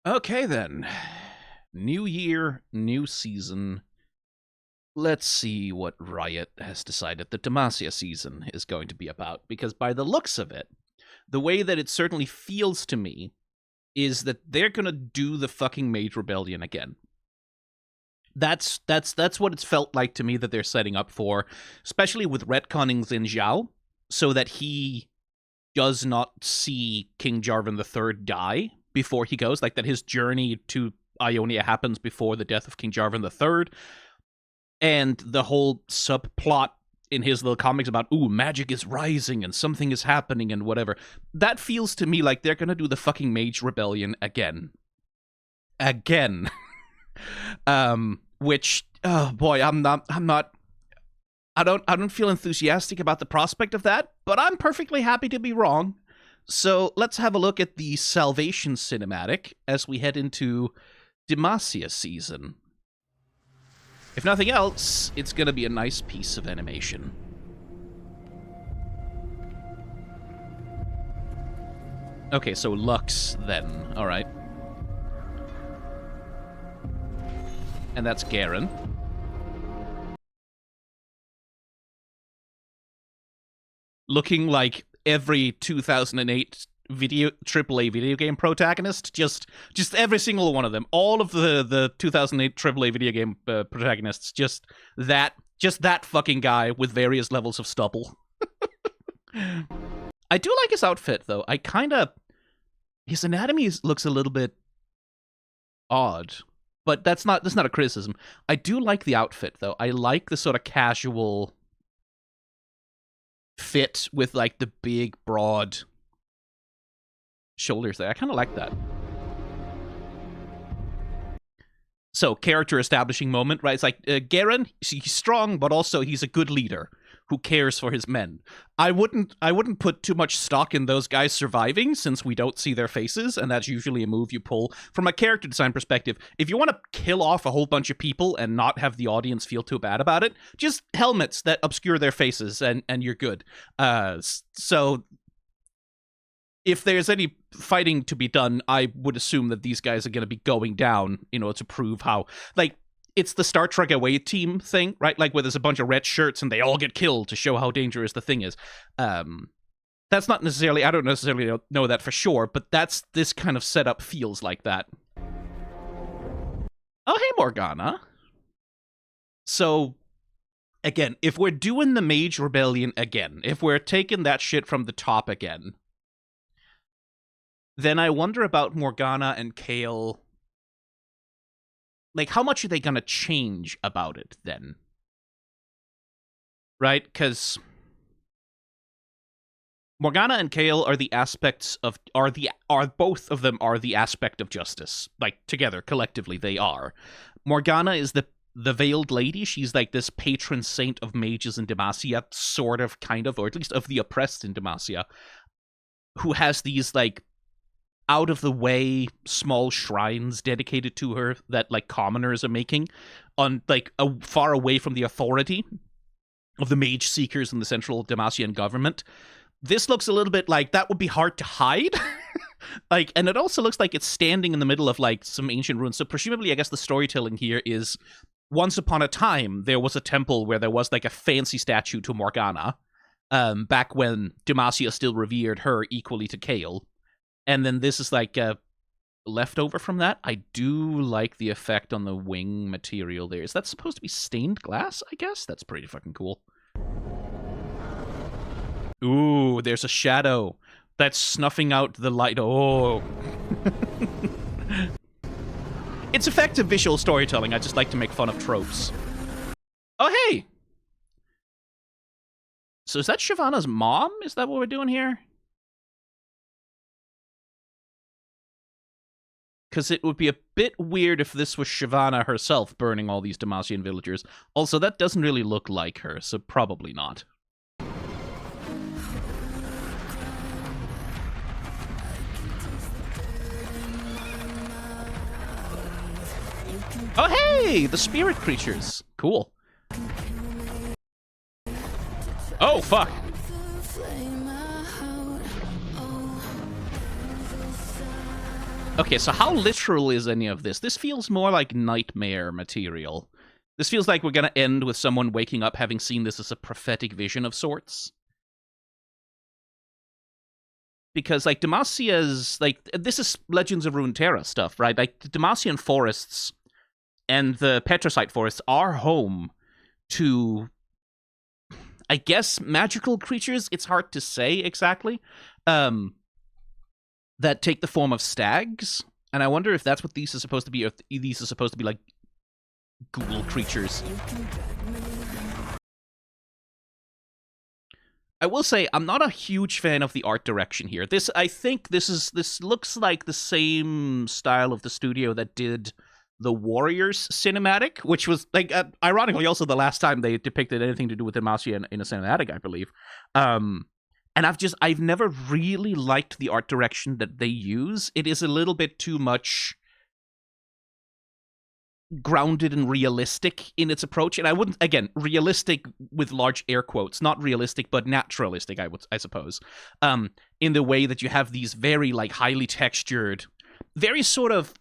Okay, then. New year, new season. Let's see what Riot has decided the Demacia season is going to be about, because by the looks of it, the way that it certainly feels to me is that they're gonna do the fucking Mage Rebellion again. That's what it's felt like to me that they're setting up for, especially with retconning in Zhao, so that he does not see King Jarvan III die before he goes, like that his journey to Ionia happens before the death of King Jarvan III, and the whole subplot in his little comics about, ooh, magic is rising and something is happening and whatever. That feels to me like they're gonna do the fucking Mage Rebellion again. Again. Which, oh boy, I don't feel enthusiastic about the prospect of that, but I'm perfectly happy to be wrong. So let's have a look at the Salvation cinematic as we head into Demacia season. If nothing else, it's going to be a nice piece of animation. Okay, so Lux then. All right. And that's Garen. Looking like every 2008 AAA video game protagonist, just every single one of them, all of the 2008 AAA video game protagonists, just that fucking guy with various levels of stubble. I do like his outfit though. His anatomy looks a little bit odd, but that's not a criticism. I do like the outfit though. I like the sort of casual fit with like the big broad shoulders there. I kind of like that. So, character establishing moment, right? It's like Garen, he's strong, but also he's a good leader who cares for his men. I wouldn't put too much stock in those guys surviving, since we don't see their faces, and that's usually a move you pull. From a character design perspective, if you want to kill off a whole bunch of people and not have the audience feel too bad about it, just helmets that obscure their faces, and you're good. So if there's any fighting to be done, I would assume that these guys are going to be going down, to prove how, like, it's the Star Trek Away team thing, right? Like, where there's a bunch of red shirts and they all get killed to show how dangerous the thing is. That's not necessarily, I don't necessarily know that for sure, but this kind of setup feels like that. Oh, hey, Morgana. So, again, if we're doing the Mage Rebellion again, if we're taking that shit from the top again, then I wonder about Morgana and Kayle. Like, how much are they going to change about it, then? Right? Because Morgana and Kayle are the aspects of... both of them are the aspect of justice. Like, together, collectively, they are. Morgana is the Veiled Lady. She's like this patron saint of mages in Demacia, sort of, kind of, or at least of the oppressed in Demacia, who has these, like, out-of-the-way small shrines dedicated to her that, like, commoners are making on, like, far away from the authority of the mage seekers in the central Demacian government. This looks a little bit like that would be hard to hide. Like, and it also looks like it's standing in the middle of, like, some ancient ruins. So presumably, I guess the storytelling here is, once upon a time, there was a temple where there was, like, a fancy statue to Morgana, back when Demacia still revered her equally to Kayle. And then this is like a leftover from that. I do like the effect on the wing material there. Is that supposed to be stained glass, I guess? That's pretty fucking cool. Ooh, there's a shadow that's snuffing out the light. Oh. It's effective visual storytelling. I just like to make fun of tropes. Oh, hey! So is that Shyvana's mom? Is that what we're doing here? Because it would be a bit weird if this was Shyvana herself burning all these Demacian villagers. Also, that doesn't really look like her, so probably not. Oh, hey! The spirit creatures. Cool. Oh, fuck. Okay, so how literal is any of this? This feels more like nightmare material. This feels like we're gonna end with someone waking up having seen this as a prophetic vision of sorts. Because, like, Demacia's, like, this is Legends of Runeterra stuff, right? Like, the Demacian forests and the Petricite forests are home to, I guess, magical creatures. It's hard to say exactly. That take the form of stags. And I wonder if that's what these are supposed to be, or if these are supposed to be, like, ghoul creatures. I will say, I'm not a huge fan of the art direction here. I think this looks like the same style of the studio that did the Warriors cinematic, which was, like, ironically also the last time they depicted anything to do with Demacia in a cinematic, I believe. And I've never really liked the art direction that they use. It is a little bit too much grounded and realistic in its approach. And I wouldn't, again, realistic with large air quotes, not realistic, but naturalistic, I suppose. In the way that you have these very, like, highly textured, very sort of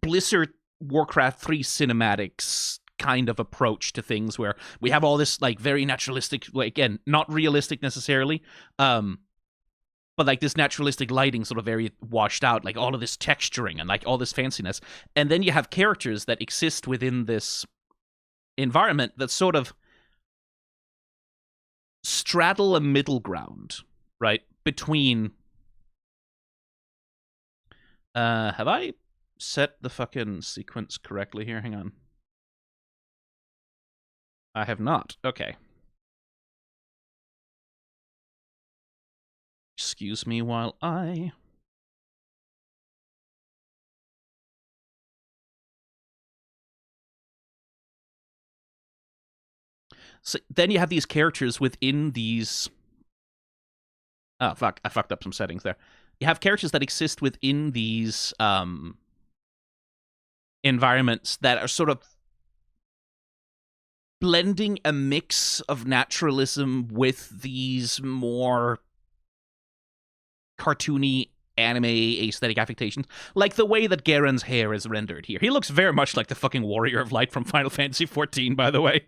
Blizzard Warcraft 3 cinematics kind of approach to things, where we have all this, like, very naturalistic, like, again, not realistic necessarily, but, like, this naturalistic lighting, sort of very washed out, like, all of this texturing and, like, all this fanciness. And then you have characters that exist within this environment that sort of straddle a middle ground, right? Between... have I set the fucking sequence correctly here? Hang on. I have not. Okay. Excuse me while I... So then you have these characters within these... Oh, fuck. I fucked up some settings there. You have characters that exist within these environments that are sort of blending a mix of naturalism with these more cartoony anime aesthetic affectations, like the way that Garen's hair is rendered here. He looks very much like the fucking Warrior of Light from Final Fantasy XIV, by the way.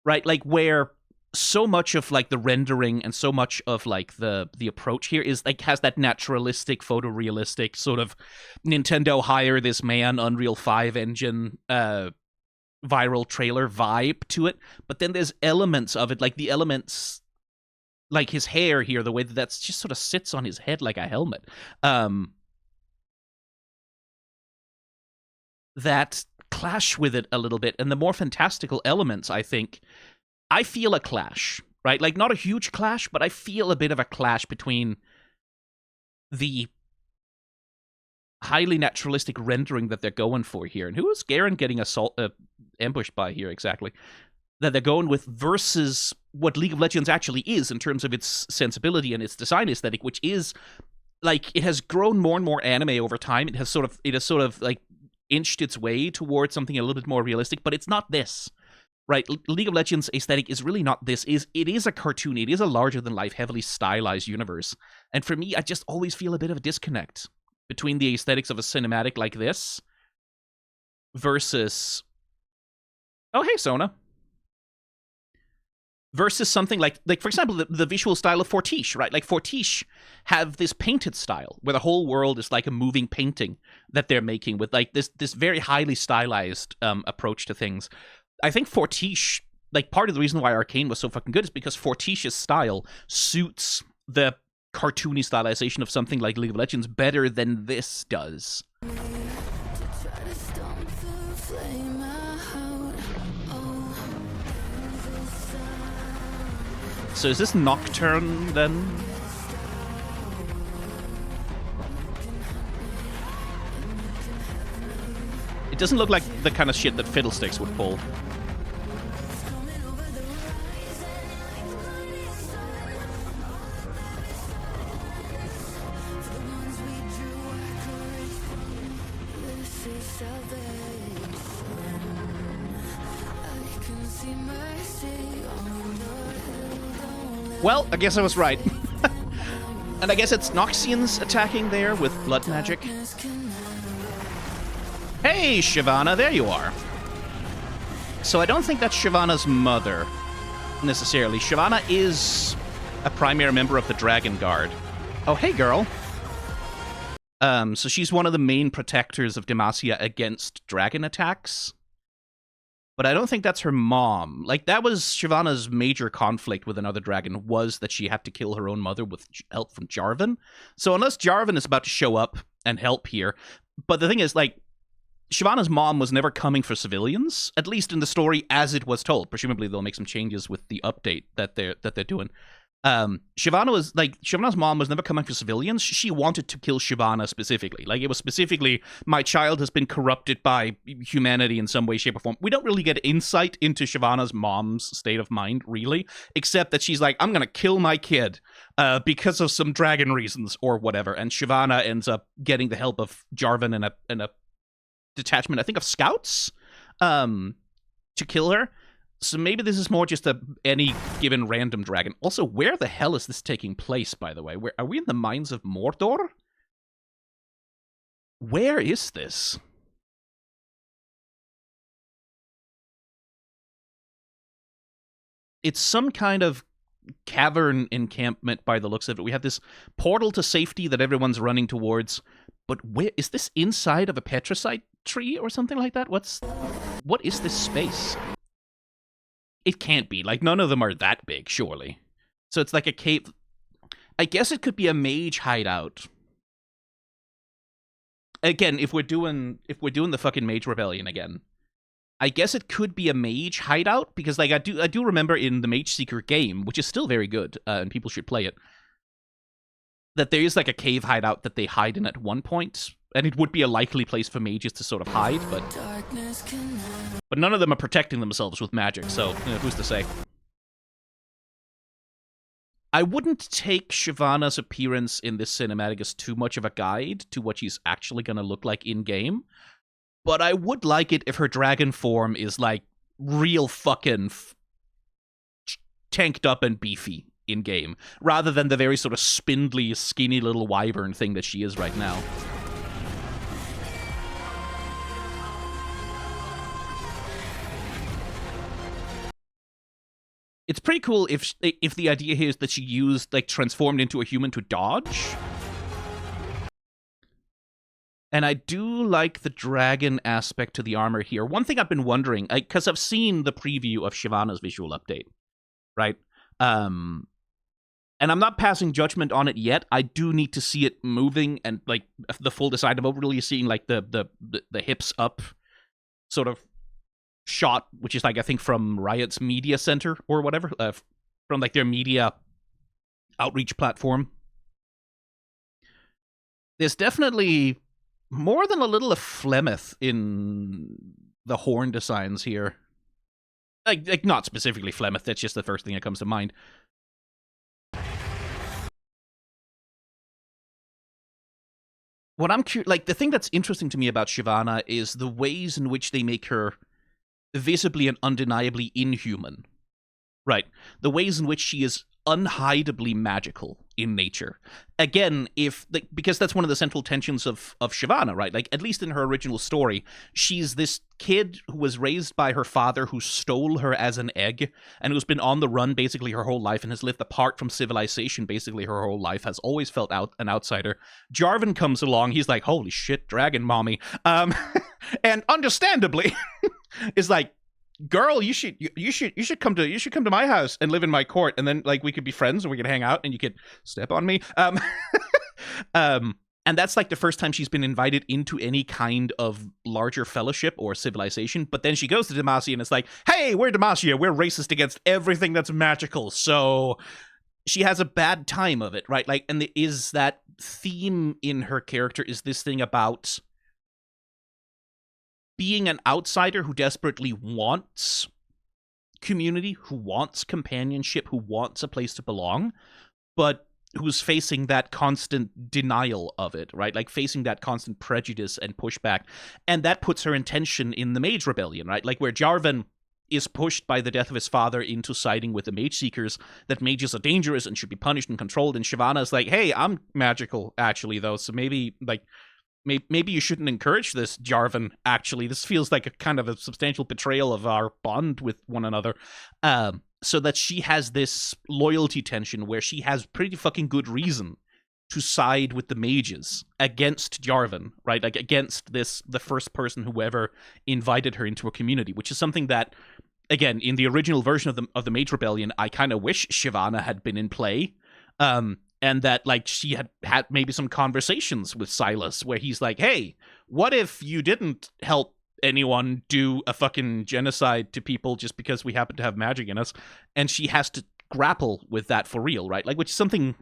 Right, like, where so much of, like, the rendering and so much of, like, the approach here is, like, has that naturalistic, photorealistic sort of Nintendo hire this man Unreal 5 engine viral trailer vibe to it. But then there's elements of it, like the elements, like his hair here, the way that that's just sort of sits on his head like a helmet, that clash with it a little bit. And the more fantastical elements, I think, I feel a clash, right? Like, not a huge clash, but I feel a bit of a clash between the highly naturalistic rendering that they're going for here. And who is Garen getting ambushed by here exactly? That they're going with versus what League of Legends actually is in terms of its sensibility and its design aesthetic, which is, like, it has grown more and more anime over time. It has sort of like inched its way towards something a little bit more realistic, but it's not this. Right, League of Legends aesthetic is really not this. It is a cartoon. It is a larger-than-life, heavily stylized universe. And for me, I just always feel a bit of a disconnect between the aesthetics of a cinematic like this versus... Oh, hey, Sona. Versus something like for example, the visual style of Fortiche, right? Like, Fortiche have this painted style, where the whole world is like a moving painting that they're making with, like, this very highly stylized approach to things. I think Fortiche, like, part of the reason why Arcane was so fucking good is because Fortiche's style suits the cartoony stylization of something like League of Legends better than this does. So is this Nocturne, then? It doesn't look like the kind of shit that Fiddlesticks would pull. Well, I guess I was right. And I guess it's Noxians attacking there with blood magic. Hey, Shyvana, there you are. So I don't think that's Shyvana's mother, necessarily. Shyvana is a primary member of the Dragon Guard. Oh, hey, girl. So she's one of the main protectors of Demacia against dragon attacks. But I don't think that's her mom. Like, that was Shyvana's major conflict with another dragon, was that she had to kill her own mother with help from Jarvan. So unless Jarvan is about to show up and help here... But the thing is, like, Shyvana's mom was never coming for civilians, at least in the story as it was told. Presumably they'll make some changes with the update that they're doing. Shyvana's mom was never coming for civilians. She wanted to kill Shyvana specifically. Like, it was specifically, my child has been corrupted by humanity in some way, shape, or form. We don't really get insight into Shyvana's mom's state of mind, really, except that she's like, I'm gonna kill my kid because of some dragon reasons or whatever. And Shyvana ends up getting the help of Jarvan and a detachment, I think, of scouts to kill her. So maybe this is more just any given random dragon. Also, where the hell is this taking place, by the way? Where are we in the mines of Mordor? Where is this? It's some kind of cavern encampment by the looks of it. We have this portal to safety that everyone's running towards. But where is this, inside of a petricite tree or something like that? What is this space? It can't be. Like, none of them are that big, surely. So it's like a cave. I guess it could be a mage hideout. Again, if we're doing the fucking Mage Rebellion again, I guess it could be a mage hideout, because like I do remember in the Mage Seeker game, which is still very good, and people should play it, that there is like a cave hideout that they hide in at one point, and it would be a likely place for mages to sort of hide, but none of them are protecting themselves with magic, so who's to say? I wouldn't take Shyvana's appearance in this cinematic as too much of a guide to what she's actually going to look like in-game, but I would like it if her dragon form is, like, real fucking tanked up and beefy in-game, rather than the very sort of spindly, skinny little wyvern thing that she is right now. It's pretty cool if the idea here is that she used, like, transformed into a human to dodge. And I do like the dragon aspect to the armor here. One thing I've been wondering, because I've seen the preview of Shyvana's visual update, right? And I'm not passing judgment on it yet. I do need to see it moving and, like, the full decide of really seeing, like, the hips up sort of shot, which is, like, I think from Riot's media center or whatever, from, like, their media outreach platform. There's definitely more than a little of Flemeth in the horn designs here. Like not specifically Flemeth, that's just the first thing that comes to mind. What I'm curious, like, the thing that's interesting to me about Shyvana is the ways in which they make her visibly and undeniably inhuman, right? The ways in which she is unhidably magical in nature. Again, because that's one of the central tensions of Shyvana, right? Like, at least in her original story, she's this kid who was raised by her father who stole her as an egg and who's been on the run basically her whole life and has lived apart from civilization basically her whole life, has always felt an outsider. Jarvan comes along, he's like, holy shit, dragon mommy. And understandably, is like, girl, you should come to my house and live in my court, and then, like, we could be friends and we could hang out and you could step on me. And that's, like, the first time she's been invited into any kind of larger fellowship or civilization. But then she goes to Demacia and it's like, hey, we're Demacia, we're racist against everything that's magical. So she has a bad time of it, right? Like, and there is that theme in her character, is this thing about being an outsider who desperately wants community, who wants companionship, who wants a place to belong, but who's facing that constant denial of it, right? Like, facing that constant prejudice and pushback. And that puts her in tension in the Mage Rebellion, right? Like, where Jarvan is pushed by the death of his father into siding with the Mage Seekers, that mages are dangerous and should be punished and controlled, and Shyvana is like, hey, I'm magical, actually, though, so maybe, like, maybe you shouldn't encourage this, Jarvan, actually. This feels like a kind of a substantial betrayal of our bond with one another. So that she has this loyalty tension where she has pretty fucking good reason to side with the mages against Jarvan, right? Like, against the first person who ever invited her into a community, which is something that, again, in the original version of the Mage Rebellion, I kind of wish Shyvana had been in play. And that, like, she had maybe some conversations with Silas where he's like, hey, what if you didn't help anyone do a fucking genocide to people just because we happen to have magic in us? And she has to grapple with that for real, right? Like, which is something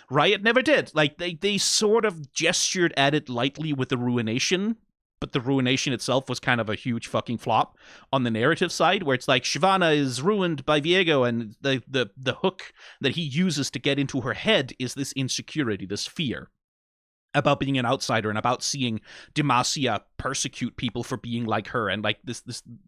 Riot never did. Like, they sort of gestured at it lightly with the Ruination, but the Ruination itself was kind of a huge fucking flop on the narrative side, where it's like Shyvana is ruined by Viego, and the hook that he uses to get into her head is this insecurity, this fear about being an outsider and about seeing Demacia persecute people for being like her, and like this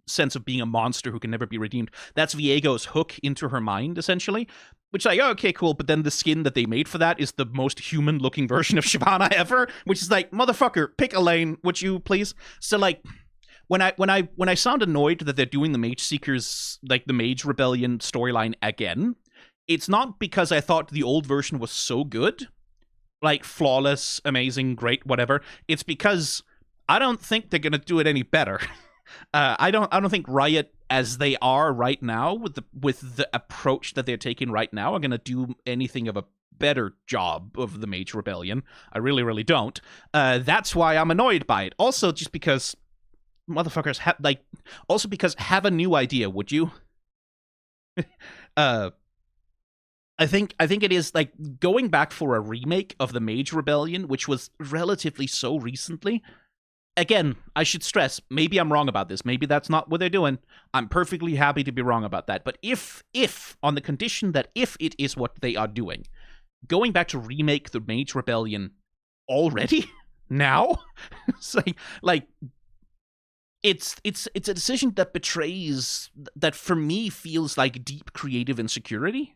sense of being a monster who can never be redeemed. That's Viego's hook into her mind, essentially. Which, like, oh, okay, cool, but then the skin that they made for that is the most human-looking version of Shyvana ever, which is like, motherfucker, pick a lane, would you, please? So, like, when I sound annoyed that they're doing the Mage Seekers, like, the Mage Rebellion storyline again, it's not because I thought the old version was so good, like, flawless, amazing, great, whatever. It's because I don't think they're gonna do it any better. I don't think Riot, as they are right now, with the approach that they're taking right now, are going to do anything of a better job of the Mage Rebellion. I really, really don't. That's why I'm annoyed by it. Also, just because motherfuckers have a new idea, would you? I think it is, like, going back for a remake of the Mage Rebellion, which was relatively so recently. Again, I should stress, maybe I'm wrong about this. Maybe that's not what they're doing. I'm perfectly happy to be wrong about that. But if, on the condition that if it is what they are doing, going back to remake the Mage Rebellion already? Now? It's like it's a decision that betrays, that for me feels like deep creative insecurity.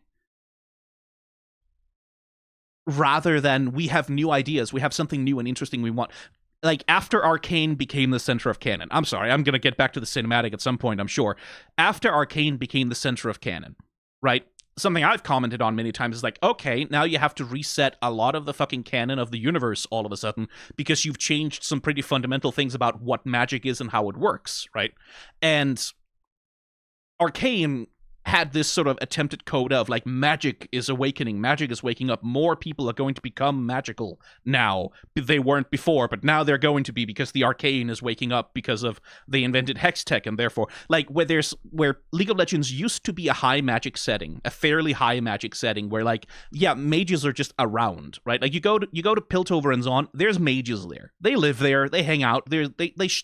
Rather than, we have new ideas, we have something new and interesting we want. Like, after Arcane became the center of Canon. I'm sorry, I'm going to get back to the cinematic at some point, I'm sure. After Arcane became the center of Canon, right? Something I've commented on many times is like, okay, now you have to reset a lot of the fucking canon of the universe all of a sudden because you've changed some pretty fundamental things about what magic is and how it works, right? And Arcane had this sort of attempted coda of, like, magic is awakening, magic is waking up, more people are going to become magical now. They weren't before, but now they're going to be because the Arcane is waking up because of they invented hex tech, and therefore, like, where League of Legends used to be a high magic setting, a fairly high magic setting, where, like, yeah, mages are just around, right? Like, you go to Piltover and Zon, there's mages there. They live there, they hang out, they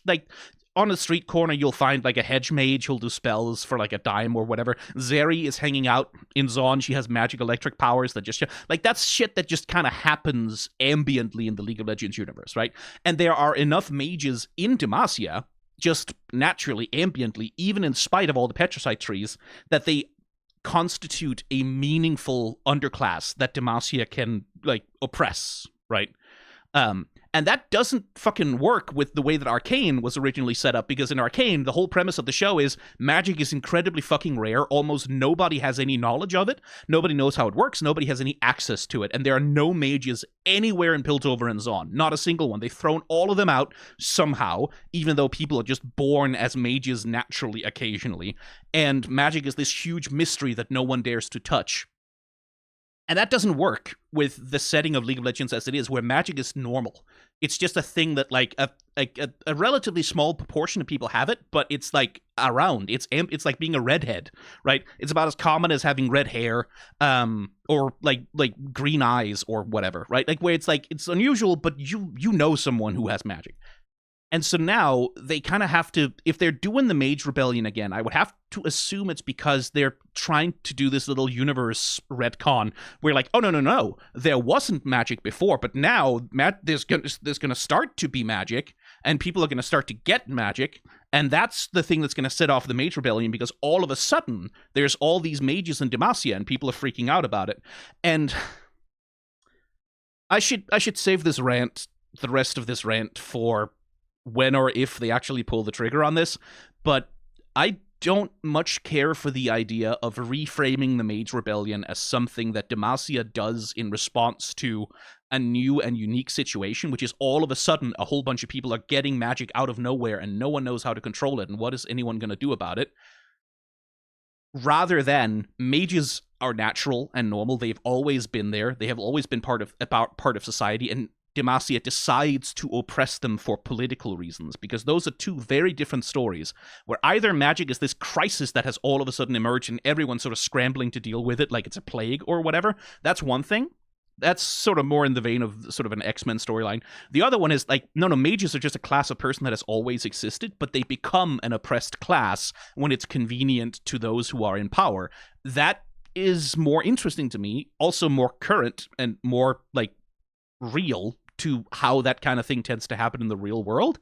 like, on a street corner, you'll find, like, a hedge mage who'll do spells for, like, a dime or whatever. Zeri is hanging out in Zon. She has magic electric powers that just, like, that's shit that just kind of happens ambiently in the League of Legends universe, right? And there are enough mages in Demacia, just naturally, ambiently, even in spite of all the Petricite trees, that they constitute a meaningful underclass that Demacia can, like, oppress, right? And that doesn't fucking work with the way that Arcane was originally set up, because in Arcane, the whole premise of the show is magic is incredibly fucking rare. Almost nobody has any knowledge of it. Nobody knows how it works. Nobody has any access to it. And there are no mages anywhere in Piltover and Zon. Not a single one. They've thrown all of them out somehow, even though people are just born as mages naturally occasionally. And magic is this huge mystery that no one dares to touch. And that doesn't work with the setting of League of Legends as it is, where magic is normal. It's just a thing that, like, a relatively small proportion of people have it, but it's, like, around. It's like being a redhead, right? It's about as common as having red hair, or like green eyes or whatever, right? Like, where it's like, it's unusual, but you know someone who has magic. And so now they kind of have to, if they're doing the Mage Rebellion again, I would have to assume it's because they're trying to do this little universe retcon where, like, oh, no, there wasn't magic before, but now there's going to start to be magic, and people are going to start to get magic, and that's the thing that's going to set off the Mage Rebellion, because all of a sudden, there's all these mages in Demacia, and people are freaking out about it. And I should save this rant, the rest of this rant, for when or if they actually pull the trigger on this, but I don't much care for the idea of reframing the Mage Rebellion as something that Demacia does in response to a new and unique situation, which is all of a sudden a whole bunch of people are getting magic out of nowhere and no one knows how to control it, and what is anyone going to do about it? Rather than, mages are natural and normal, they've always been there, they have always been part of society, and Demacia decides to oppress them for political reasons, because those are two very different stories, where either magic is this crisis that has all of a sudden emerged and everyone's sort of scrambling to deal with it like it's a plague or whatever. That's one thing. That's sort of more in the vein of sort of an X-Men storyline. The other one is like, no, mages are just a class of person that has always existed, but they become an oppressed class when it's convenient to those who are in power. That is more interesting to me, also more current and more, like, real to how that kind of thing tends to happen in the real world,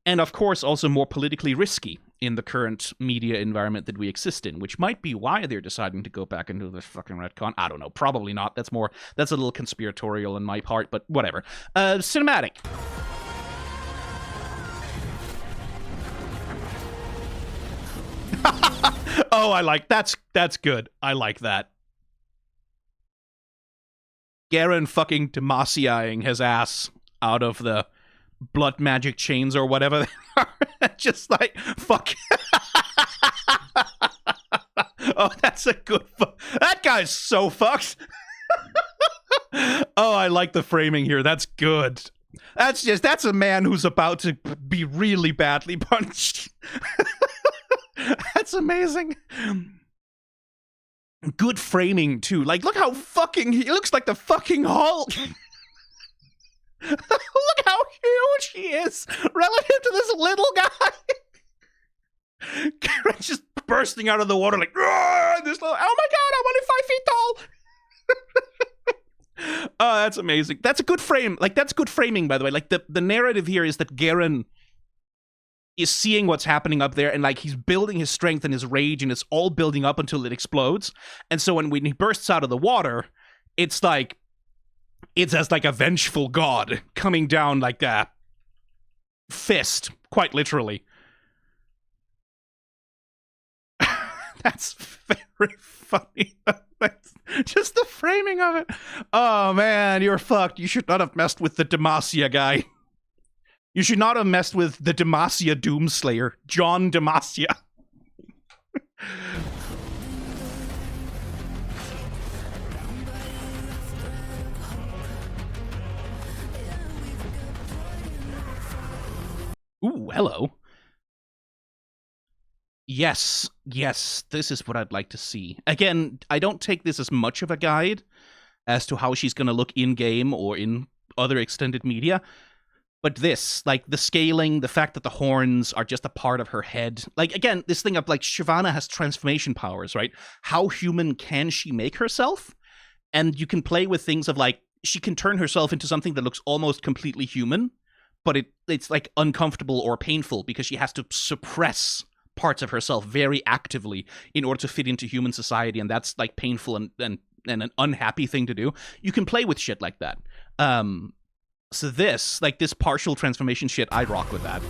and of course also more politically risky in the current media environment that we exist in, which might be why they're deciding to go back into this fucking retcon. I don't know, probably not. That's a little conspiratorial on my part, but whatever. Cinematic. Oh, I like that's good. I like that. Garen fucking Demaciaing his ass out of the blood magic chains or whatever they are. Just like, fuck. Oh, that's a good that guy's so fucked. Oh, I like the framing here. That's good. That's a man who's about to be really badly punched. That's amazing. Good framing, too. Like, look how fucking... He looks like the fucking Hulk. Look how huge he is relative to this little guy. Garen's just bursting out of the water like... This little, oh my god, I'm only 5 feet tall. Oh, that's amazing. That's a good frame. Like, that's good framing, by the way. Like, the narrative here is that Garen is seeing what's happening up there, and like he's building his strength and his rage, and it's all building up until it explodes. And so when he bursts out of the water, it's like it's as like a vengeful god coming down like a fist, quite literally. That's very funny. Just the framing of it. Oh man, you're fucked. You should not have messed with the Demacia guy. You should not have messed with the Demacia Doomslayer, John Demacia. Ooh, hello. Yes, this is what I'd like to see. Again, I don't take this as much of a guide as to how she's going to look in-game or in other extended media. But this, like, the scaling, the fact that the horns are just a part of her head. Like, again, this thing of, like, Shyvana has transformation powers, right? How human can she make herself? And you can play with things of, like, she can turn herself into something that looks almost completely human, but it's, like, uncomfortable or painful because she has to suppress parts of herself very actively in order to fit into human society, and that's, like, painful and an unhappy thing to do. You can play with shit like that. So this, like this partial transformation shit, I'd rock with that.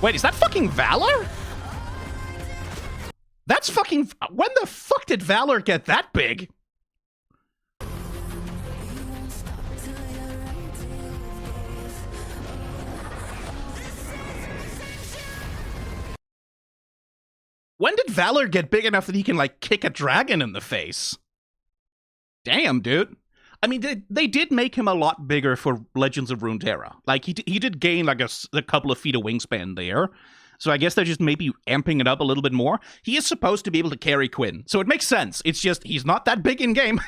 Wait, is that fucking Valor? That's fucking... When the fuck did Valor get that big? When did Valor get big enough that he can, like, kick a dragon in the face? Damn, dude. I mean, they did make him a lot bigger for Legends of Runeterra. Like, he did gain, like, a couple of feet of wingspan there. So I guess they're just maybe amping it up a little bit more. He is supposed to be able to carry Quinn, so it makes sense. It's just, he's not that big in-game.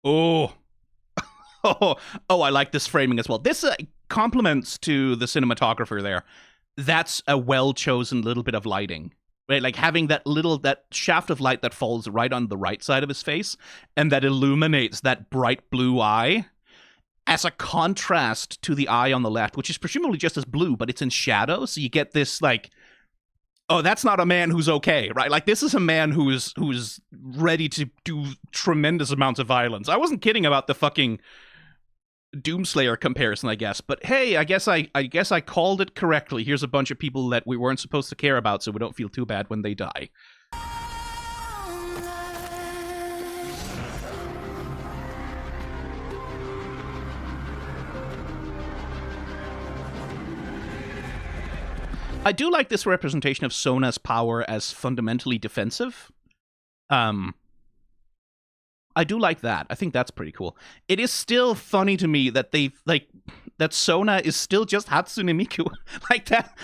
Oh. Oh, I like this framing as well. This compliments to the cinematographer there. That's a well-chosen little bit of lighting. Right? Like having that shaft of light that falls right on the right side of his face and that illuminates that bright blue eye as a contrast to the eye on the left, which is presumably just as blue, but it's in shadow. So you get this like, oh, that's not a man who's okay, right? Like this is a man who's ready to do tremendous amounts of violence. I wasn't kidding about the fucking Doomslayer comparison, I guess. But hey, I guess I called it correctly. Here's a bunch of people that we weren't supposed to care about, so we don't feel too bad when they die. I do like this representation of Sona's power as fundamentally defensive. I do like that. I think that's pretty cool. It is still funny to me that that Sona is still just Hatsune Miku. Like that.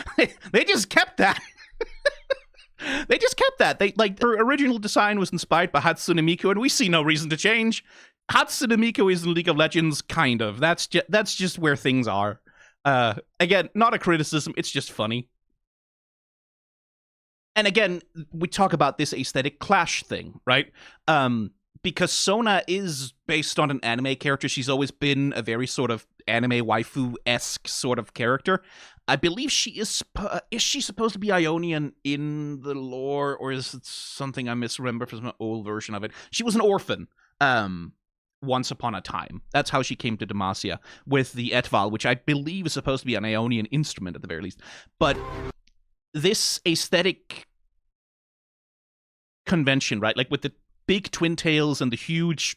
They just kept that. They just kept that. Her original design was inspired by Hatsune Miku, and we see no reason to change. Hatsune Miku is in League of Legends, kind of. That's just where things are. Again, not a criticism. It's just funny. And again, we talk about this aesthetic clash thing, right? Because Sona is based on an anime character. She's always been a very sort of anime waifu-esque sort of character. I believe she is she supposed to be Ionian in the lore, or is it something I misremember from an old version of it? She was an orphan once upon a time. That's how she came to Demacia with the Etval, which I believe is supposed to be an Ionian instrument at the very least. But this aesthetic convention, right? Like with the big twin tails and the huge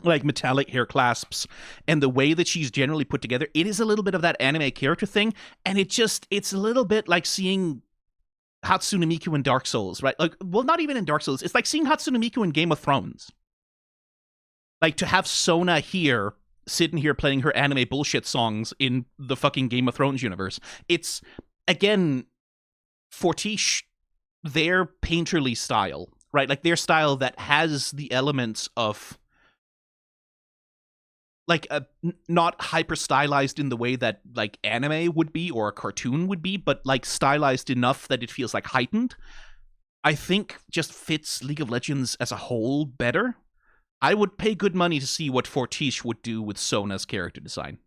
like metallic hair clasps and the way that she's generally put together, it is a little bit of that anime character thing, and it's a little bit like seeing Hatsune Miku in Dark Souls, right? Like, well, not even in Dark Souls. It's like seeing Hatsune Miku in Game of Thrones. Like, to have Sona here, sitting here playing her anime bullshit songs in the fucking Game of Thrones universe. It's, again, Fortiche, their painterly style, right? Like their style that has the elements of like not hyper stylized in the way that like anime would be or a cartoon would be, but like stylized enough that it feels like heightened. I think just fits League of Legends as a whole better. I would pay good money to see what Fortiche would do with Sona's character design.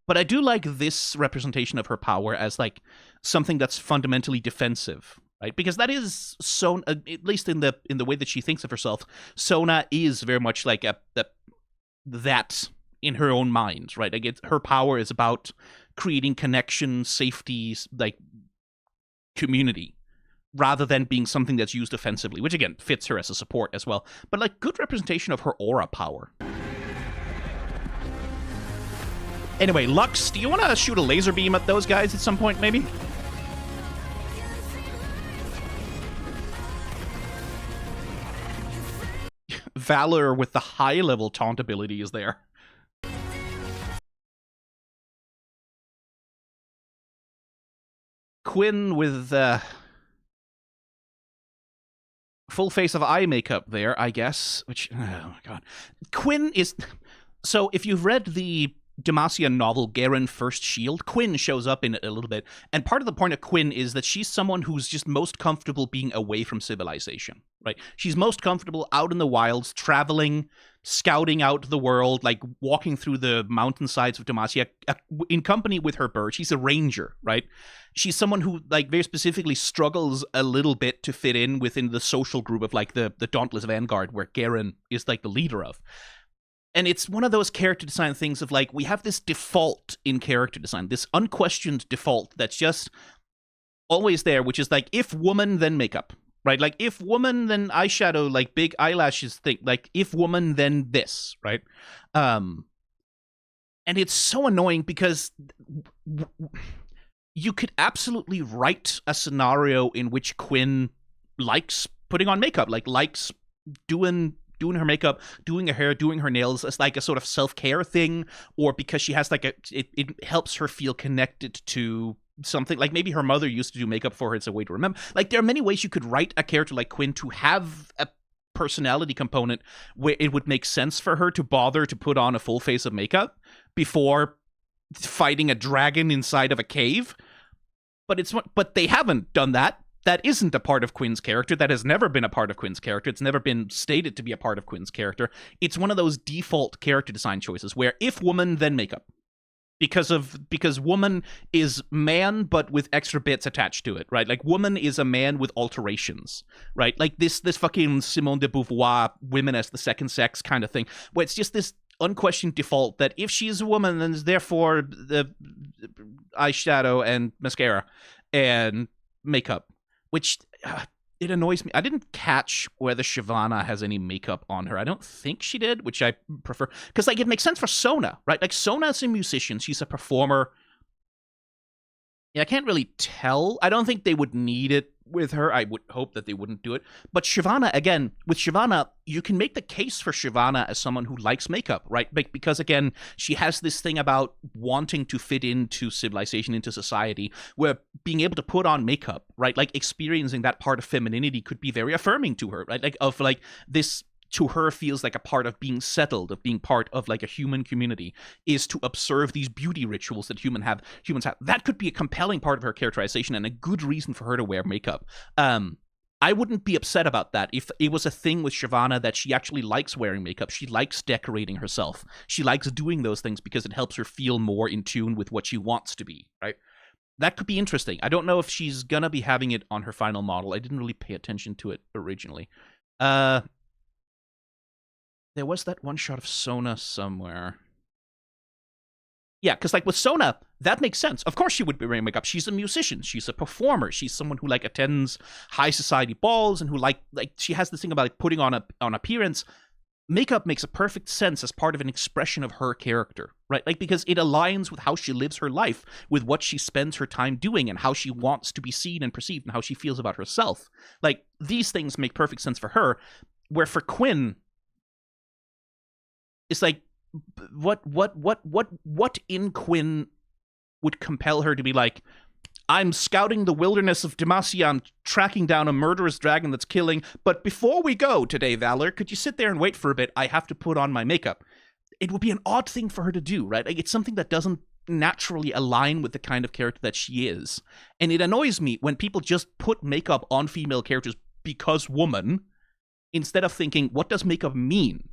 But I do like this representation of her power as like something that's fundamentally defensive, right? Because that is Sona, at least in the way that she thinks of herself. Sona is very much like that in her own mind, right? Like her power is about creating connection, safety, like community, rather than being something that's used offensively, which again fits her as a support as well. But like good representation of her aura power. Anyway, Lux, do you want to shoot a laser beam at those guys at some point, maybe? Valor with the high-level taunt ability is there. Quinn with full face of eye makeup there, I guess. Which, oh my god. Quinn is... So, if you've read the Demacia novel, Garen First Shield, Quinn shows up in it a little bit, and part of the point of Quinn is that she's someone who's just most comfortable being away from civilization, right? She's most comfortable out in the wilds, traveling, scouting out the world, like walking through the mountainsides of Demacia in company with her bird. She's a ranger, right? She's someone who, like, very specifically struggles a little bit to fit in within the social group of, like, the Dauntless Vanguard, where Garen is, like, the leader of. And it's one of those character design things of, like, we have this default in character design, this unquestioned default that's just always there, which is, like, if woman, then makeup, right? Like, if woman, then eyeshadow, like, big eyelashes thing. Like, if woman, then this, right? And it's so annoying because you could absolutely write a scenario in which Quinn likes putting on makeup, like, likes doing her makeup, doing her hair, doing her nails as like a sort of self-care thing, or because she has like it helps her feel connected to something. Like maybe her mother used to do makeup for her, it's a way to remember. Like there are many ways you could write a character like Quinn to have personality component where it would make sense for her to bother to put on a full face of makeup before fighting a dragon inside of a cave. But they haven't done that. That isn't a part of Quinn's character. That has never been a part of Quinn's character. It's never been stated to be a part of Quinn's character. It's one of those default character design choices where if woman, then makeup. Because woman is man, but with extra bits attached to it, right? Like, woman is a man with alterations, right? Like this fucking Simone de Beauvoir, women as the second sex kind of thing, where it's just this unquestioned default that if she's a woman, then therefore the eyeshadow and mascara and makeup. Which, it annoys me. I didn't catch whether Shyvana has any makeup on her. I don't think she did, which I prefer. Because, like, it makes sense for Sona, right? Like, Sona's a musician. She's a performer. Yeah, I can't really tell. I don't think they would need it with her. I would hope that they wouldn't do it. But Shyvana, again, with Shyvana, you can make the case for Shyvana as someone who likes makeup, right? Because, again, she has this thing about wanting to fit into civilization, into society, where being able to put on makeup, right? Like, experiencing that part of femininity could be very affirming to her, right? Like, this to her feels like a part of being settled, of being part of like a human community, is to observe these beauty rituals that humans have. That could be a compelling part of her characterization and a good reason for her to wear makeup. I wouldn't be upset about that if it was a thing with Shyvana that she actually likes wearing makeup. She likes decorating herself. She likes doing those things because it helps her feel more in tune with what she wants to be, right? That could be interesting. I don't know if she's gonna be having it on her final model. I didn't really pay attention to it originally. There was that one shot of Sona somewhere. Yeah, because like with Sona, that makes sense. Of course she would be wearing makeup. She's a musician. She's a performer. She's someone who like attends high society balls and who like she has this thing about like putting on appearance. Makeup makes a perfect sense as part of an expression of her character, right? Like, because it aligns with how she lives her life, with what she spends her time doing and how she wants to be seen and perceived and how she feels about herself. Like, these things make perfect sense for her, where for Quinn, it's like, what in Quinn would compel her to be like, I'm scouting the wilderness of Demacia, I'm tracking down a murderous dragon that's killing, but before we go today, Valor, could you sit there and wait for a bit? I have to put on my makeup. It would be an odd thing for her to do, right? Like, it's something that doesn't naturally align with the kind of character that she is. And it annoys me when people just put makeup on female characters because woman, instead of thinking, what does makeup mean,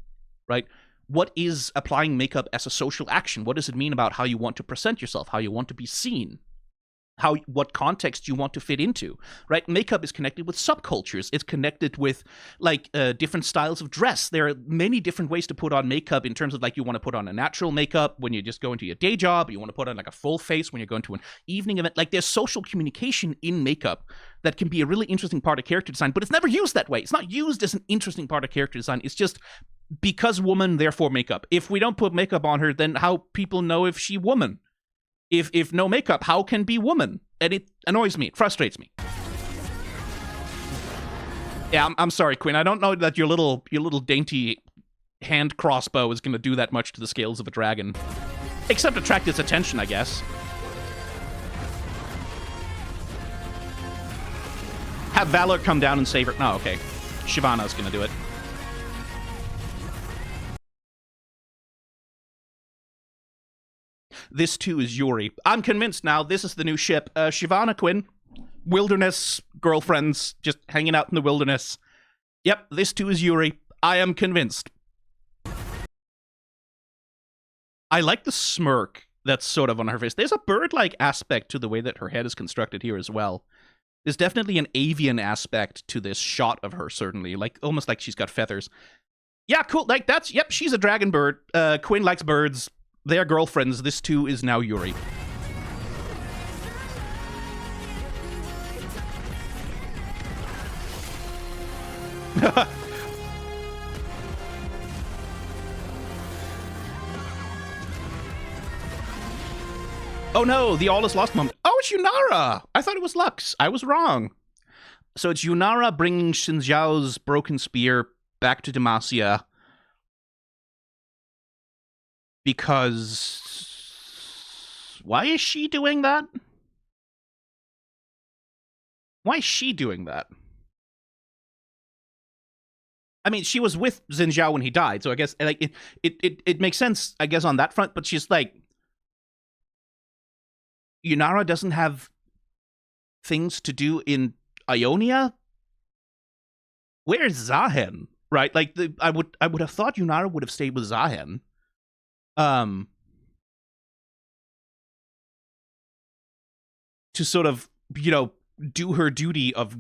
right? What is applying makeup as a social action? What does it mean about how you want to present yourself, how you want to be seen? What context you want to fit into, right? Makeup is connected with subcultures. It's connected with like different styles of dress. There are many different ways to put on makeup in terms of like you want to put on a natural makeup when you just go into your day job. You want to put on like a full face when you're going to an evening event. Like there's social communication in makeup that can be a really interesting part of character design, but it's never used that way. It's not used as an interesting part of character design. It's just because woman, therefore makeup. If we don't put makeup on her, then how people know if she woman? If no makeup, how can be woman? And it annoys me. It frustrates me. Yeah, I'm sorry, Quinn. I don't know that your little dainty hand crossbow is going to do that much to the scales of a dragon. Except attract its attention, I guess. Have Valor come down and save her. No, okay. Shyvana's going to do it. This too is Yuri. I'm convinced now this is the new ship. Shyvana, Quinn, wilderness, girlfriends, just hanging out in the wilderness. Yep, this too is Yuri. I am convinced. I like the smirk that's sort of on her face. There's a bird-like aspect to the way that her head is constructed here as well. There's definitely an avian aspect to this shot of her, certainly. Like, almost like she's got feathers. Yeah, cool. Like, that's, yep, she's a dragon bird. Quinn likes birds. They are girlfriends. This too is now Yuri. Oh no, the all is lost moment. Oh, it's Yunara! I thought it was Lux. I was wrong. So it's Yunara bringing Xin Zhao's broken spear back to Demacia. Because why is she doing that? Why is she doing that? I mean, she was with Zhao when he died, so I guess like it makes sense, I guess, on that front. But she's like, Yunara doesn't have things to do in Ionia. Where's Zahen? Right? Like I would have thought Yunara would have stayed with Zahen. To sort of, do her duty of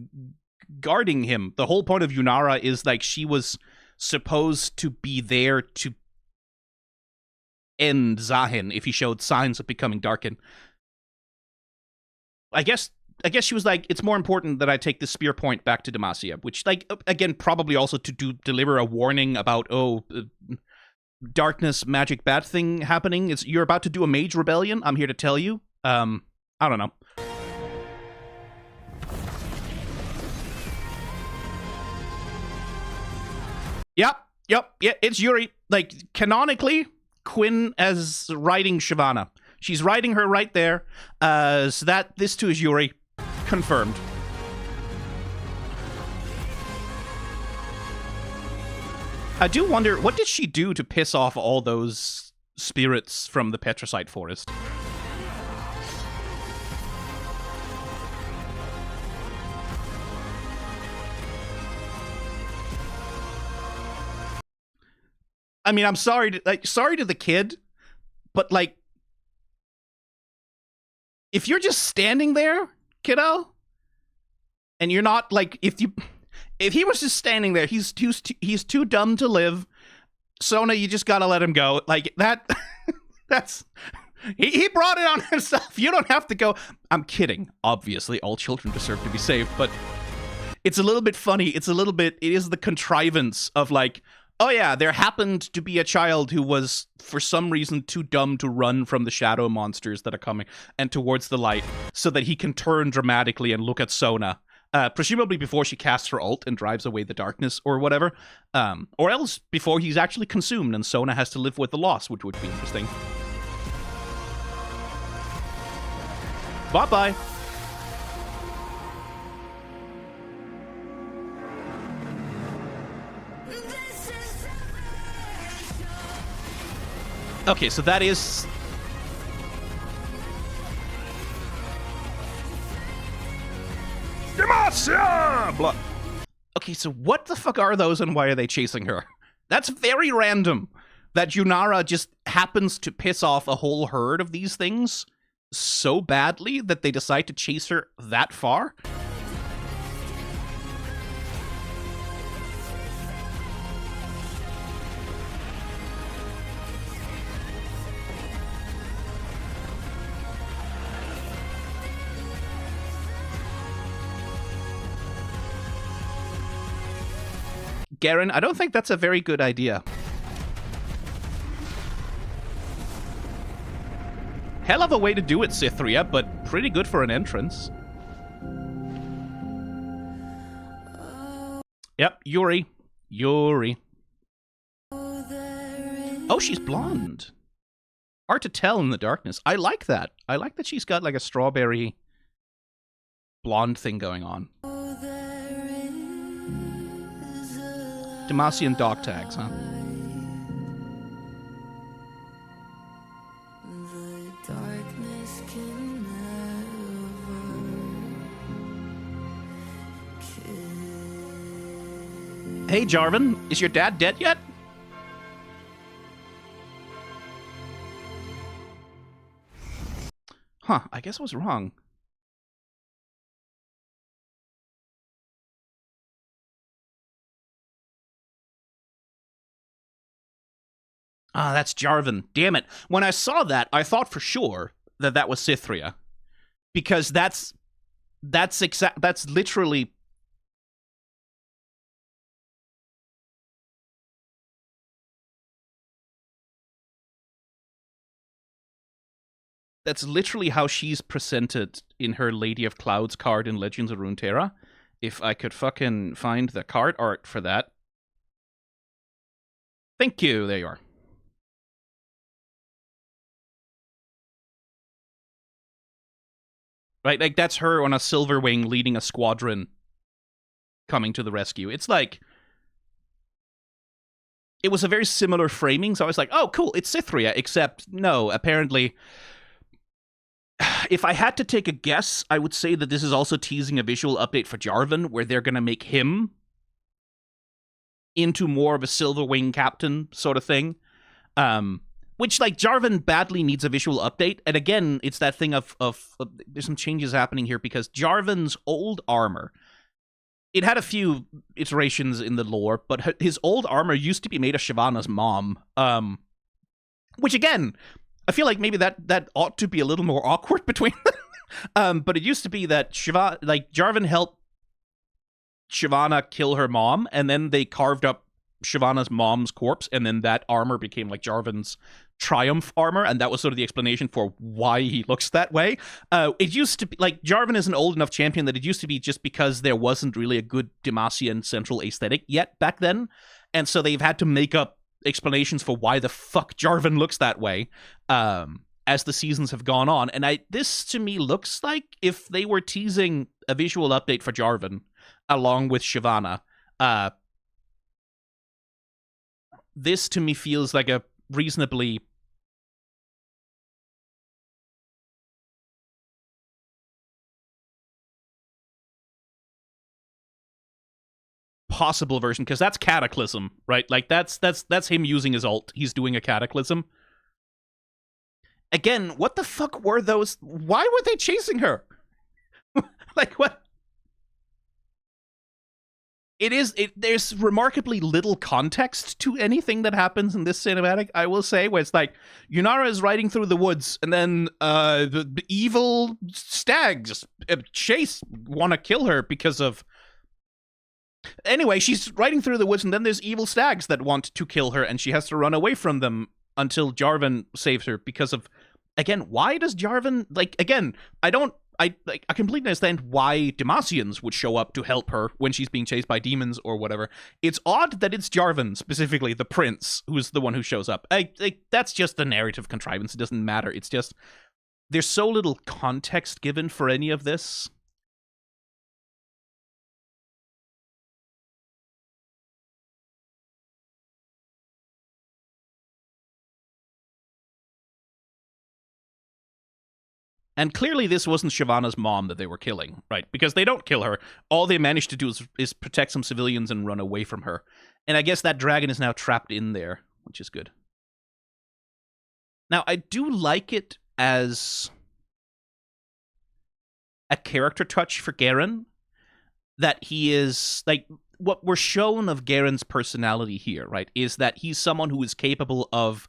guarding him. The whole point of Yunara is like she was supposed to be there to end Zahen if he showed signs of becoming darkened. I guess she was like, it's more important that I take this spear point back to Demacia, which, like, again, probably also to deliver a warning about, darkness, magic, bad thing happening. You're about to do a mage rebellion. I'm here to tell you. I don't know. Yep, yeah, it's Yuri. Like, canonically, Quinn as riding Shyvana. She's riding her right there. So this too is Yuri. Confirmed. I do wonder, what did she do to piss off all those spirits from the Petricite Forest? I mean, I'm sorry to the kid, but like, if you're just standing there, kiddo, and you're not like, if he was just standing there, he's too dumb to live. Sona, you just gotta let him go. Like that. He brought it on himself. You don't have to go. I'm kidding. Obviously, all children deserve to be saved, but it's a little bit funny. It is the contrivance of like, oh yeah, there happened to be a child who was, for some reason, too dumb to run from the shadow monsters that are coming and towards the light, so that he can turn dramatically and look at Sona, presumably before she casts her ult and drives away the darkness or whatever, or else before he's actually consumed and Sona has to live with the loss, which would be interesting. Bye-bye. Okay, so that is... Demacia! Blah. Okay, so what the fuck are those and why are they chasing her? That's very random. That Yunara just happens to piss off a whole herd of these things so badly that they decide to chase her that far? Garen, I don't think that's a very good idea. Hell of a way to do it, Cythria, but pretty good for an entrance. Yep, Yuri. Oh, she's blonde. Hard to tell in the darkness. I like that. I like that she's got like a strawberry blonde thing going on. Demacian dog tags, huh? Hey, Jarvan, is your dad dead yet? Huh, I guess I was wrong. Ah, that's Jarvan. Damn it. When I saw that, I thought for sure that that was Cythria. Because that's literally... That's literally how she's presented in her Lady of Clouds card in Legends of Runeterra. If I could fucking find the card art for that. Thank you. There you are. Right, like that's her on a silver wing leading a squadron coming to the rescue. It's like it was a very similar framing, so I was like, oh, cool, it's Cythria, except no, apparently, if I had to take a guess, I would say that this is also teasing a visual update for Jarvan, where they're going to make him into more of a Silverwing captain sort of thing. Which, like, Jarvan badly needs a visual update. And again, it's that thing of there's some changes happening here, because Jarvan's old armor, it had a few iterations in the lore, but his old armor used to be made of Shyvana's mom. Which, again, I feel like maybe that ought to be a little more awkward between them. But it used to be that Jarvan helped Shyvana kill her mom, and then they carved up Shyvana's mom's corpse, and then that armor became like Jarvan's triumph armor, and that was sort of the explanation for why he looks that way. It used to be, like, Jarvan is an old enough champion that it used to be just because there wasn't really a good Demacian central aesthetic yet back then, and so they've had to make up explanations for why the fuck Jarvan looks that way as the seasons have gone on. And this to me looks like if they were teasing a visual update for Jarvan along with Shyvana, this to me feels like a reasonably possible version, because that's Cataclysm, right? Like, that's him using his ult. He's doing a Cataclysm. Again, what the fuck were those? Why were they chasing her? Like, what? There's remarkably little context to anything that happens in this cinematic, I will say, where it's like, Yunara is riding through the woods, and then the evil stags want to kill her because of... Anyway, she's riding through the woods, and then there's evil stags that want to kill her, and she has to run away from them until Jarvan saves her because of... Again, why does Jarvan... Like, again, I completely understand why Demacians would show up to help her when she's being chased by demons or whatever. It's odd that it's Jarvan, specifically the prince, who's the one who shows up. That's just the narrative contrivance. It doesn't matter. It's just, there's so little context given for any of this. And clearly this wasn't Shyvana's mom that they were killing, right? Because they don't kill her. All they managed to do is protect some civilians and run away from her. And I guess that dragon is now trapped in there, which is good. Now, I do like it as a character touch for Garen, that he is, like, what we're shown of Garen's personality here, right, is that he's someone who is capable of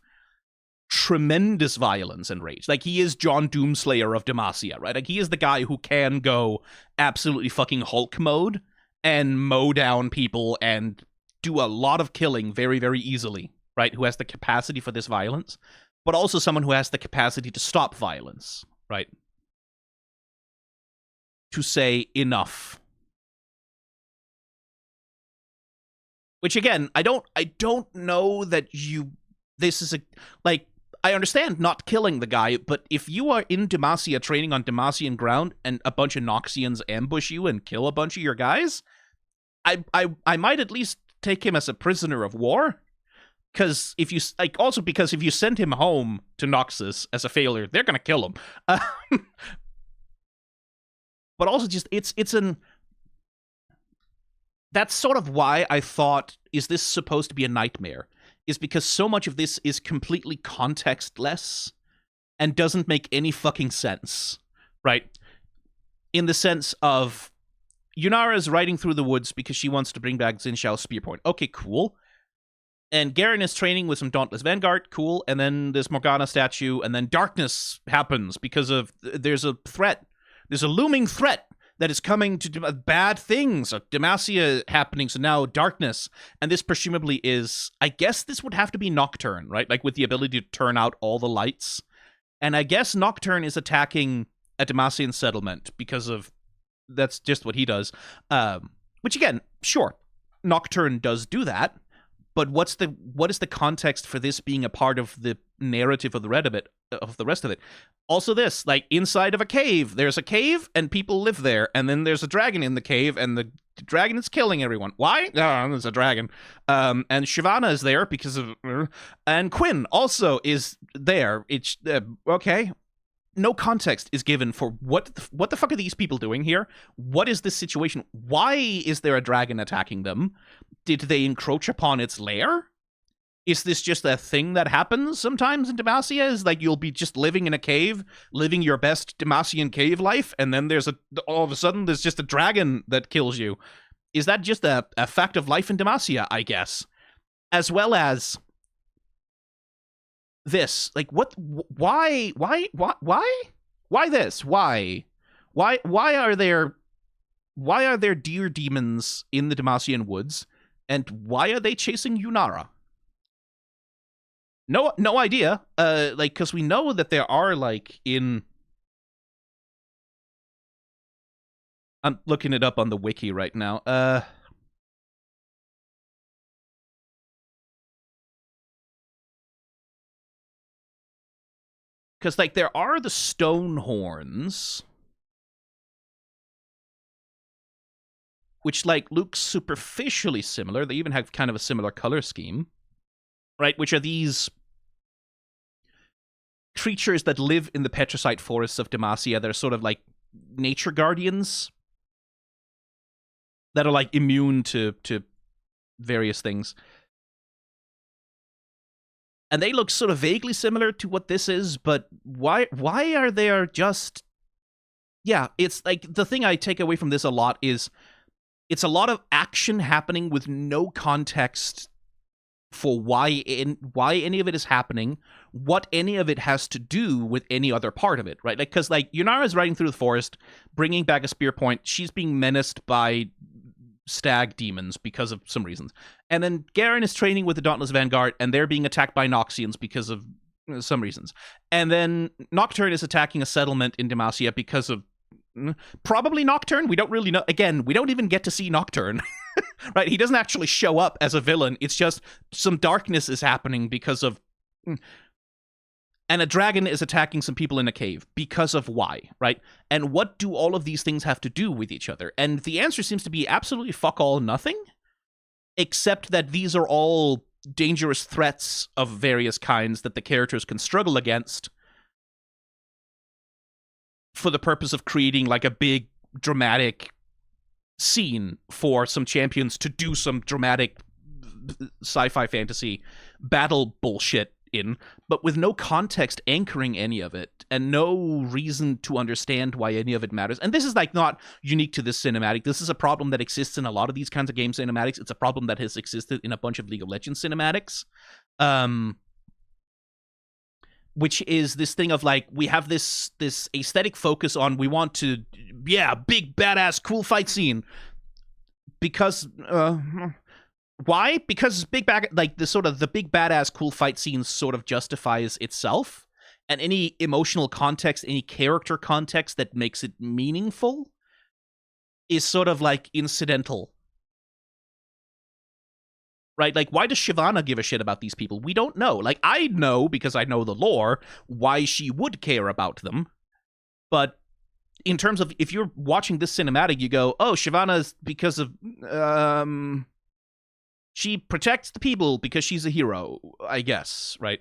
tremendous violence and rage. Like, he is John Doomslayer of Demacia, right? Like, he is the guy who can go absolutely fucking Hulk mode and mow down people and do a lot of killing very, very easily, right? Who has the capacity for this violence, but also someone who has the capacity to stop violence, right? To say enough. Which, again, I don't know that this is a, like, I understand not killing the guy, but if you are in Demacia training on Demacian ground and a bunch of Noxians ambush you and kill a bunch of your guys, I might at least take him as a prisoner of war. Because if you, like, also because if you send him home to Noxus as a failure, they're gonna kill him. But also just, that's sort of why I thought, is this supposed to be a nightmare? Is because so much of this is completely contextless and doesn't make any fucking sense, right? In the sense of, Yunara is riding through the woods because she wants to bring back Xin Shao's spear point. Okay, cool. And Garen is training with some Dauntless Vanguard, cool. And then this Morgana statue, and then darkness happens because of, there's a threat. There's a looming threat that is coming to do bad things. Demacia happening, so now darkness. And this presumably is, I guess this would have to be Nocturne, right? Like, with the ability to turn out all the lights. And I guess Nocturne is attacking a Demacian settlement because of, that's just what he does. Which, again, sure, Nocturne does do that. But what is the context for this being a part of the narrative of the Red of it? of the rest of it. Also, this, like, inside of a cave, there's a cave and people live there, and then there's a dragon in the cave, and the dragon is killing everyone. Why? Oh, there's a dragon. And Shyvana is there because of, and Quinn also is there. It's okay. No context is given for what the fuck are these people doing here? What is this situation? Why is there a dragon attacking them? Did they encroach upon its lair? Is this just a thing that happens sometimes in Demacia? Is like you'll be just living in a cave, living your best Demacian cave life, and then all of a sudden there's just a dragon that kills you. Is that just a fact of life in Demacia, I guess? As well as this, like, what? Why this? Why are there deer demons in the Demacian woods, and why are they chasing Yunara? No idea. Like, because we know that there are, like, in... I'm looking it up on the wiki right now. Because, like, there are the stone horns, which, like, look superficially similar. They even have kind of a similar color scheme, right? Which are these creatures that live in the petricite forests of Demacia that are sort of like nature guardians that are, like, immune to various things. And they look sort of vaguely similar to what this is, but why are there just... Yeah, it's like, the thing I take away from this a lot is it's a lot of action happening with no context for why any of it is happening, what any of it has to do with any other part of it, right? Like, because, like, Yunara is riding through the forest, bringing back a spear point. She's being menaced by stag demons because of some reasons. And then Garen is training with the Dauntless Vanguard, and they're being attacked by Noxians because of some reasons. And then Nocturne is attacking a settlement in Demacia because of probably Nocturne. We don't really know. Again, we don't even get to see Nocturne. Right? He doesn't actually show up as a villain. It's just some darkness is happening because of... And a dragon is attacking some people in a cave. Because of why, right? And what do all of these things have to do with each other? And the answer seems to be absolutely fuck all nothing, except that these are all dangerous threats of various kinds that the characters can struggle against for the purpose of creating, like, a big, dramatic scene for some champions to do some dramatic sci-fi fantasy battle bullshit in, but with no context anchoring any of it, and no reason to understand why any of it matters. And this is, like, not unique to this cinematic. This is a problem that exists in a lot of these kinds of game cinematics. It's a problem that has existed in a bunch of League of Legends cinematics. Which is this thing of, like, we have this aesthetic focus on, we want to, yeah, big, badass, cool fight scene. Because, why? Because big like, the big, badass, cool fight scene sort of justifies itself. And any emotional context, any character context that makes it meaningful is sort of, like, incidental. Right? Like, why does Shyvana give a shit about these people? We don't know. Like, I know, because I know the lore, why she would care about them. But in terms of, if you're watching this cinematic, you go, oh, Shyvana's because of, she protects the people because she's a hero, I guess, right?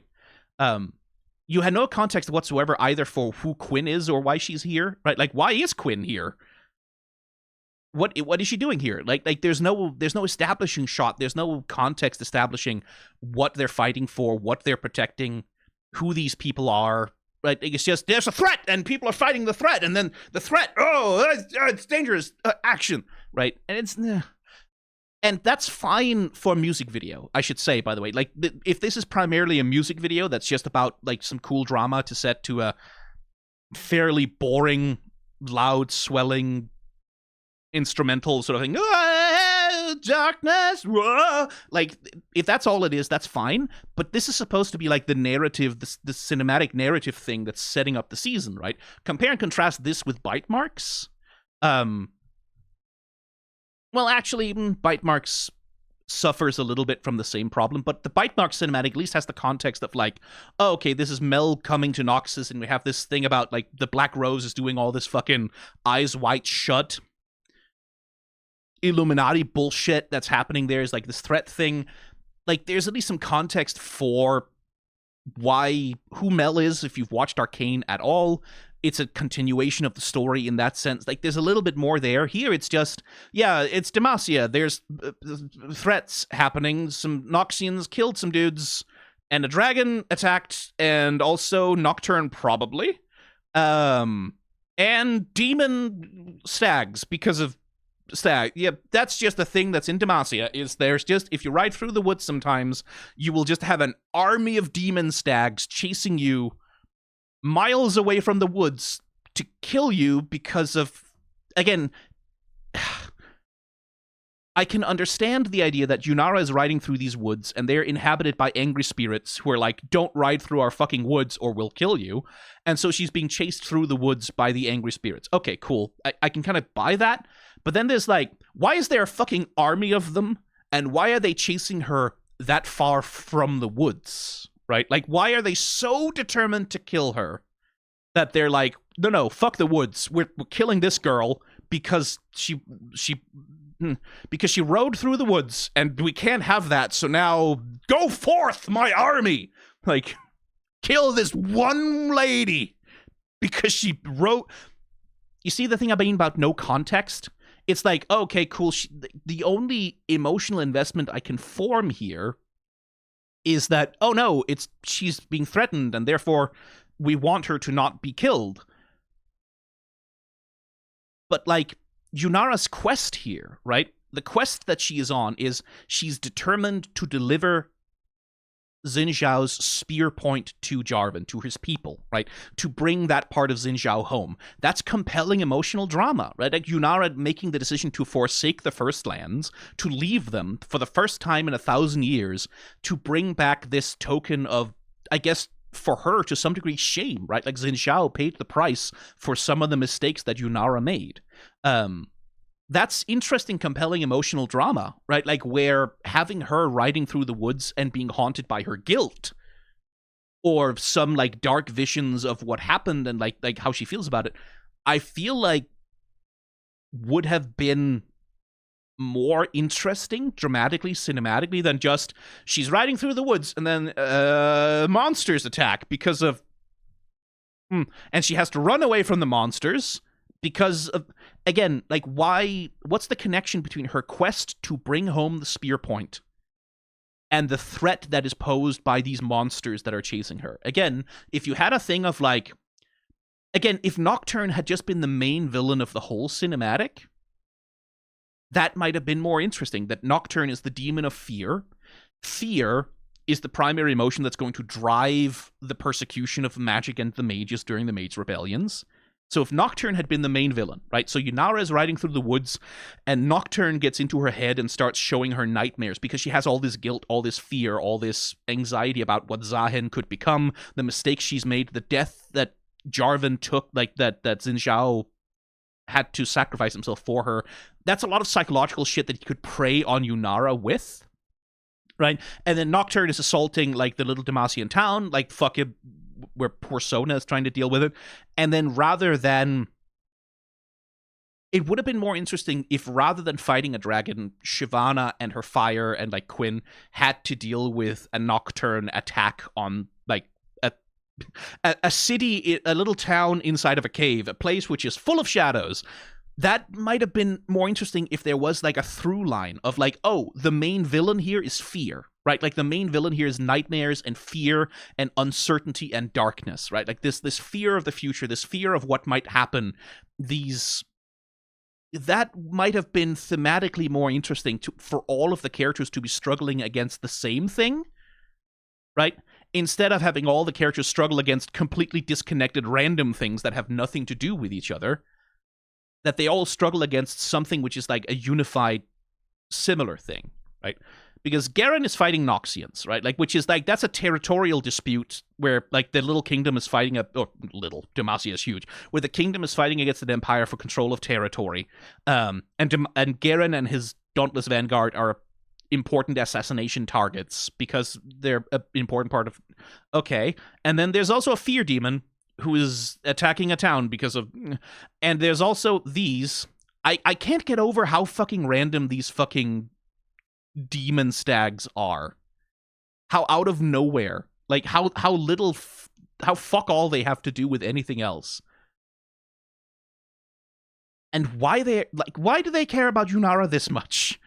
You had no context whatsoever either for who Quinn is or why she's here, right? Like, why is Quinn here? What is she doing here? Like there's no establishing shot. There's no context establishing what they're fighting for, what they're protecting, who these people are. Right? It's just there's a threat and people are fighting the threat, and then the threat. Oh, it's dangerous action. Right? And that's fine for a music video, I should say. By the way, like, if this is primarily a music video that's just about, like, some cool drama to set to a fairly boring, loud, swelling instrumental sort of thing, darkness, like, if that's all it is, that's fine. But this is supposed to be, like, the narrative, the cinematic narrative thing that's setting up the season, right? Compare and contrast this with Bite Marks. Well, actually, Bite Marks suffers a little bit from the same problem, but the bite mark cinematic at least has the context of like, oh, okay, this is Mel coming to Noxus, and we have this thing about like the Black Rose is doing all this fucking eyes wide shut Illuminati bullshit that's happening. There's like this threat thing. Like, there's at least some context for who Mel is if you've watched Arcane at all. It's a continuation of the story in that sense. Like, there's a little bit more there. Here, it's just, yeah, it's Demacia. There's threats happening. Some Noxians killed some dudes, and a dragon attacked, and also Nocturne, probably. And demon stags because of stag. Yeah, that's just the thing that's in Demacia, is there's just, if you ride through the woods sometimes, you will just have an army of demon stags chasing you miles away from the woods to kill you because of, again, I can understand the idea that Yunara is riding through these woods and they're inhabited by angry spirits who are like, don't ride through our fucking woods or we'll kill you. And so she's being chased through the woods by the angry spirits. Okay, cool. I can kind of buy that. But then there's like, why is there a fucking army of them? And why are they chasing her that far from the woods? Right? Like, why are they so determined to kill her that they're like, no, fuck the woods. We're killing this girl because she rode through the woods, and we can't have that, so now go forth, my army! Like, kill this one lady because she rode... You see the thing I mean about no context? It's like, okay, cool, the only emotional investment I can form here is that, oh no, she's being threatened, and therefore we want her to not be killed. But, like, Yunara's quest here, right? The quest that she is on is she's determined to deliver Xin Zhao's spear point to Jarvan, to his people, right? To bring that part of Xin Zhao home. That's compelling emotional drama, right? Like Yunara making the decision to forsake the First Lands, to leave them for the first time in 1,000 years, to bring back this token of, I guess, for her, to some degree, shame, right? Like, Xin Zhao paid the price for some of the mistakes that Yunara made. That's interesting, compelling emotional drama, right? Like, where having her riding through the woods and being haunted by her guilt, or some, like, dark visions of what happened and, like how she feels about it, I feel like would have been more interesting, dramatically, cinematically, than just, she's riding through the woods and then monsters attack because of... And she has to run away from the monsters because of... Again, like, why... What's the connection between her quest to bring home the spear point and the threat that is posed by these monsters that are chasing her? Again, if you had a thing of, like... Again, if Nocturne had just been the main villain of the whole cinematic, that might have been more interesting. That Nocturne is the demon of fear. Fear is the primary emotion that's going to drive the persecution of magic and the mages during the Mage Rebellions. So if Nocturne had been the main villain, right? So Yunara is riding through the woods, and Nocturne gets into her head and starts showing her nightmares because she has all this guilt, all this fear, all this anxiety about what Zahen could become, the mistakes she's made, the death that Jarvan took, like that Xin Zhao had to sacrifice himself for her. That's a lot of psychological shit that he could prey on Yunara with, right? And then Nocturne is assaulting, like, the little Demacian town, like, fuck it, where poor Sona is trying to deal with it. And then rather than... It would have been more interesting if, rather than fighting a dragon, Shyvana and her fire and, like, Quinn had to deal with a Nocturne attack on, like, a city, a little town inside of a cave, a place which is full of shadows. That might have been more interesting if there was, like, a through line of, like, oh, the main villain here is fear, right? Like, the main villain here is nightmares and fear and uncertainty and darkness, right? Like, this fear of the future, this fear of what might happen, that might have been thematically more interesting for all of the characters to be struggling against the same thing, right? Instead of having all the characters struggle against completely disconnected random things that have nothing to do with each other, that they all struggle against something which is like a unified, similar thing, right? Because Garen is fighting Noxians, right? Like, which is like, that's a territorial dispute where, like, the little kingdom is fighting Demacia is huge, where the kingdom is fighting against an empire for control of territory. And Garen and his dauntless Vanguard are important assassination targets because they're an important part of... Okay. And then there's also a fear demon who is attacking a town because of... And there's also these... I can't get over how fucking random these fucking demon stags are. How out of nowhere. Like, how little... how fuck all they have to do with anything else. And why do they care about Yunara this much?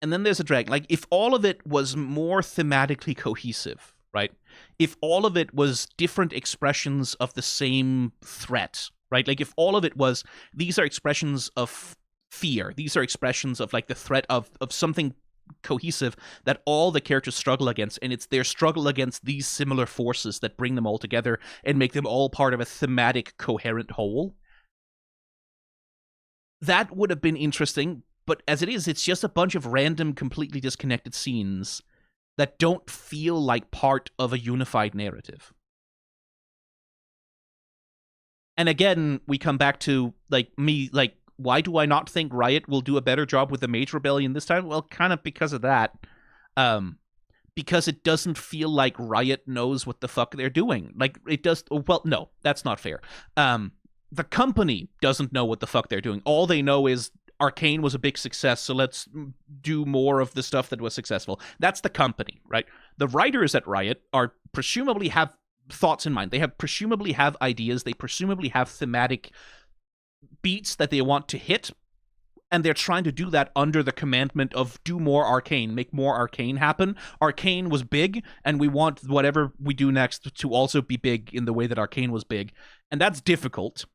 And then there's a dragon. Like, if all of it was more thematically cohesive, right? If all of it was different expressions of the same threat, right? Like, if all of it was, these are expressions of fear, these are expressions of, like, the threat of something cohesive that all the characters struggle against, and it's their struggle against these similar forces that bring them all together and make them all part of a thematic, coherent whole. That would have been interesting, but as it is, it's just a bunch of random, completely disconnected scenes that don't feel like part of a unified narrative. And again, we come back to, why do I not think Riot will do a better job with the Mage Rebellion this time? Well, kind of because of that. Because it doesn't feel like Riot knows what the fuck they're doing. Like, it does... Well, no, that's not fair. The company doesn't know what the fuck they're doing. All they know is Arcane was a big success, so let's do more of the stuff that was successful. That's the company, right? The writers at Riot are presumably have thoughts in mind. They presumably have ideas. They presumably have thematic beats that they want to hit, and they're trying to do that under the commandment of do more Arcane, make more Arcane happen. Arcane was big, and we want whatever we do next to also be big in the way that Arcane was big, and that's difficult.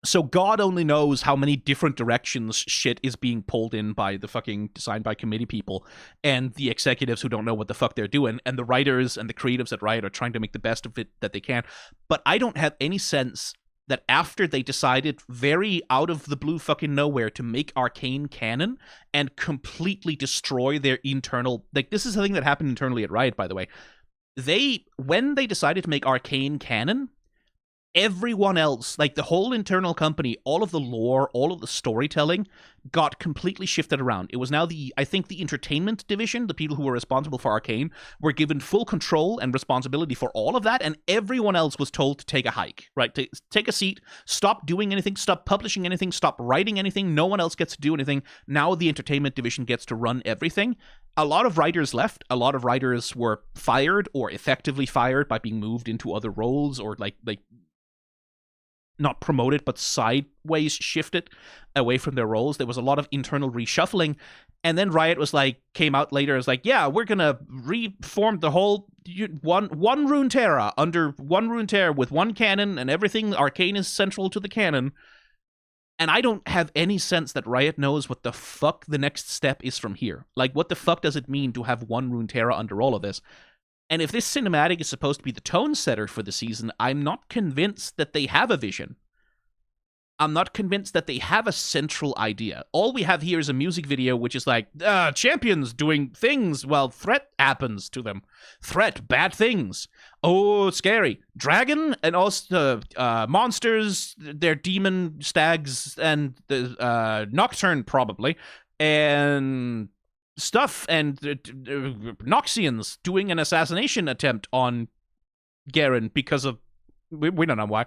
So God only knows how many different directions shit is being pulled in by the fucking design by committee people and the executives who don't know what the fuck they're doing, and the writers and the creatives at Riot are trying to make the best of it that they can. But I don't have any sense that after they decided very out of the blue fucking nowhere to make Arcane canon and completely destroy their internal... Like, this is a thing that happened internally at Riot, by the way. When they decided to make Arcane canon, everyone else, like the whole internal company, all of the lore, all of the storytelling got completely shifted around. It was now I think the entertainment division, the people who were responsible for Arcane, were given full control and responsibility for all of that, and everyone else was told to take a hike, right? To take a seat, stop doing anything, stop publishing anything, stop writing anything. No one else gets to do anything. Now the entertainment division gets to run everything. A lot of writers left. A lot of writers were fired or effectively fired by being moved into other roles or like not promoted, but sideways shifted away from their roles. There was a lot of internal reshuffling. And then Riot came out later as yeah, we're going to reform the whole one Runeterra under one Runeterra with one canon, and everything Arcane is central to the canon. And I don't have any sense that Riot knows what the fuck the next step is from here. Like, what the fuck does it mean to have one Runeterra under all of this? And if this cinematic is supposed to be the tone setter for the season, I'm not convinced that they have a vision. I'm not convinced that they have a central idea. All we have here is a music video which is champions doing things while threat happens to them. Threat, bad things. Oh, scary. Dragon, and also monsters, they're demon stags, and Nocturne, probably. And... stuff, and Noxians doing an assassination attempt on Garen because of... We don't know why.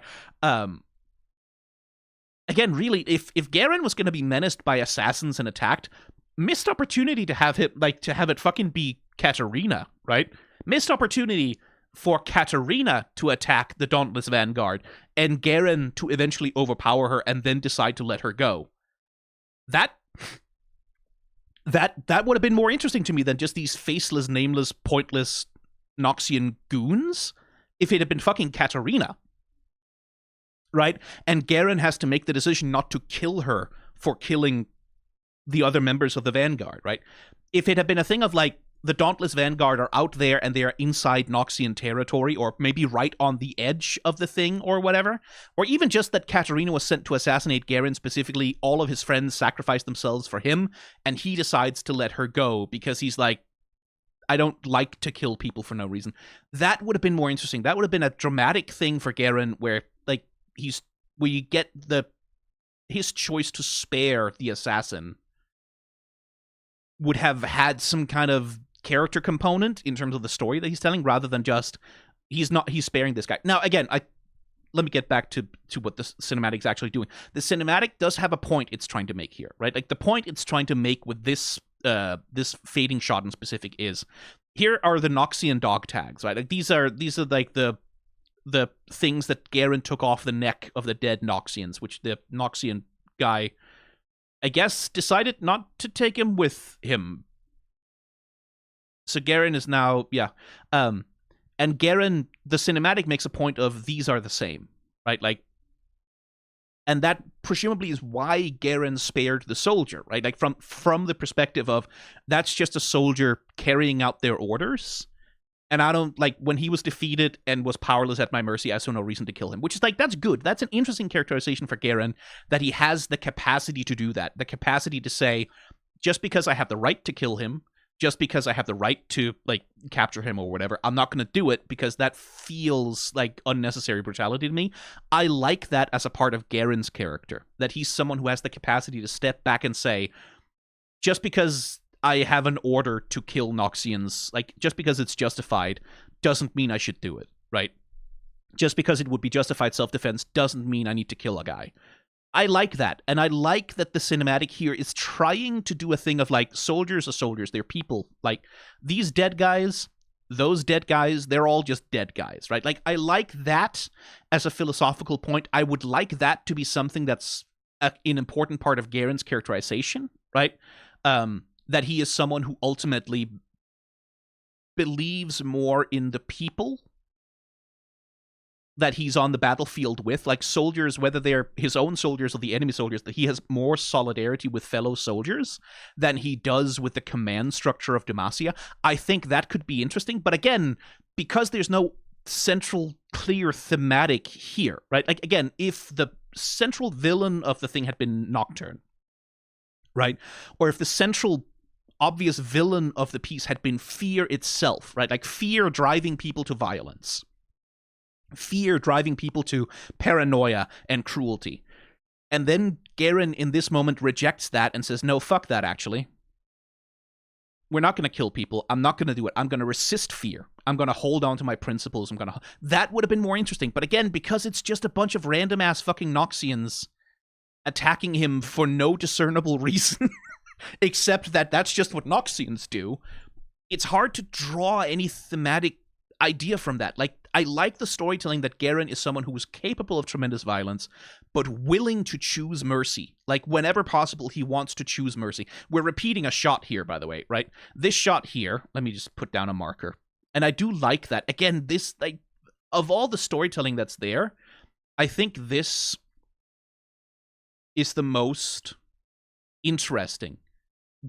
Again, really, if Garen was going to be menaced by assassins and attacked, missed opportunity to have it fucking be Katarina, right? Missed opportunity for Katarina to attack the Dauntless Vanguard, and Garen to eventually overpower her and then decide to let her go. That would have been more interesting to me than just these faceless, nameless, pointless Noxian goons if it had been fucking Katarina. Right? And Garen has to make the decision not to kill her for killing the other members of the Vanguard, right? If it had been a thing of the Dauntless Vanguard are out there and they are inside Noxian territory, or maybe right on the edge of the thing or whatever, or even just that Katarina was sent to assassinate Garen specifically, all of his friends sacrificed themselves for him, and he decides to let her go because he's I don't like to kill people for no reason. That would have been more interesting. That would have been a dramatic thing for Garen where, we get his choice to spare the assassin would have had some kind of character component in terms of the story that he's telling, rather than just he's sparing this guy. Now, again, let me get back to what the cinematic's actually doing. The cinematic does have a point it's trying to make here, right? Like, the point it's trying to make with this fading shot in specific is, here are the Noxian dog tags, right? Like, these are like the things that Garen took off the neck of the dead Noxians, which the Noxian guy, I guess, decided not to take him with him. So Garen is now, and Garen, the cinematic makes a point of, these are the same, right? Like, and that presumably is why Garen spared the soldier, right? Like, from the perspective of, that's just a soldier carrying out their orders. And I don't, like, when he was defeated and was powerless at my mercy, I saw no reason to kill him. Which is, like, that's good. That's an interesting characterization for Garen, that he has the capacity to do that. The capacity to say, just because I have the right to kill him, just because I have the right to, like, capture him or whatever, I'm not going to do it, because that feels like unnecessary brutality to me. I like that as a part of Garen's character, that he's someone who has the capacity to step back and say, just because I have an order to kill Noxians, like, just because it's justified doesn't mean I should do it, right? Just because it would be justified self-defense doesn't mean I need to kill a guy. I like that, and I like that the cinematic here is trying to do a thing of, like, soldiers are soldiers, they're people. Like, these dead guys, those dead guys, they're all just dead guys, right? Like, I like that as a philosophical point. I would like that to be something that's an important part of Garen's characterization, right? That he is someone who ultimately believes more in the people that he's on the battlefield with, like soldiers, whether they're his own soldiers or the enemy soldiers, that he has more solidarity with fellow soldiers than he does with the command structure of Demacia. I think that could be interesting, but again, because there's no central clear thematic here, right? Like, again, if the central villain of the thing had been Nocturne, right? Or if the central obvious villain of the piece had been fear itself, right? Like, fear driving people to violence. Fear driving people to paranoia and cruelty. And then Garen, in this moment, rejects that and says, no, fuck that, actually. We're not going to kill people. I'm not going to do it. I'm going to resist fear. I'm going to hold on to my principles. That would have been more interesting. But again, because it's just a bunch of random-ass fucking Noxians attacking him for no discernible reason, except that that's just what Noxians do, it's hard to draw any thematic idea from that. Like, I like the storytelling that Garen is someone who is capable of tremendous violence, but willing to choose mercy. Like, whenever possible, he wants to choose mercy. We're repeating a shot here, by the way, right? This shot here, let me just put down a marker. And I do like that. Again, this, like, of all the storytelling that's there, I think this is the most interesting.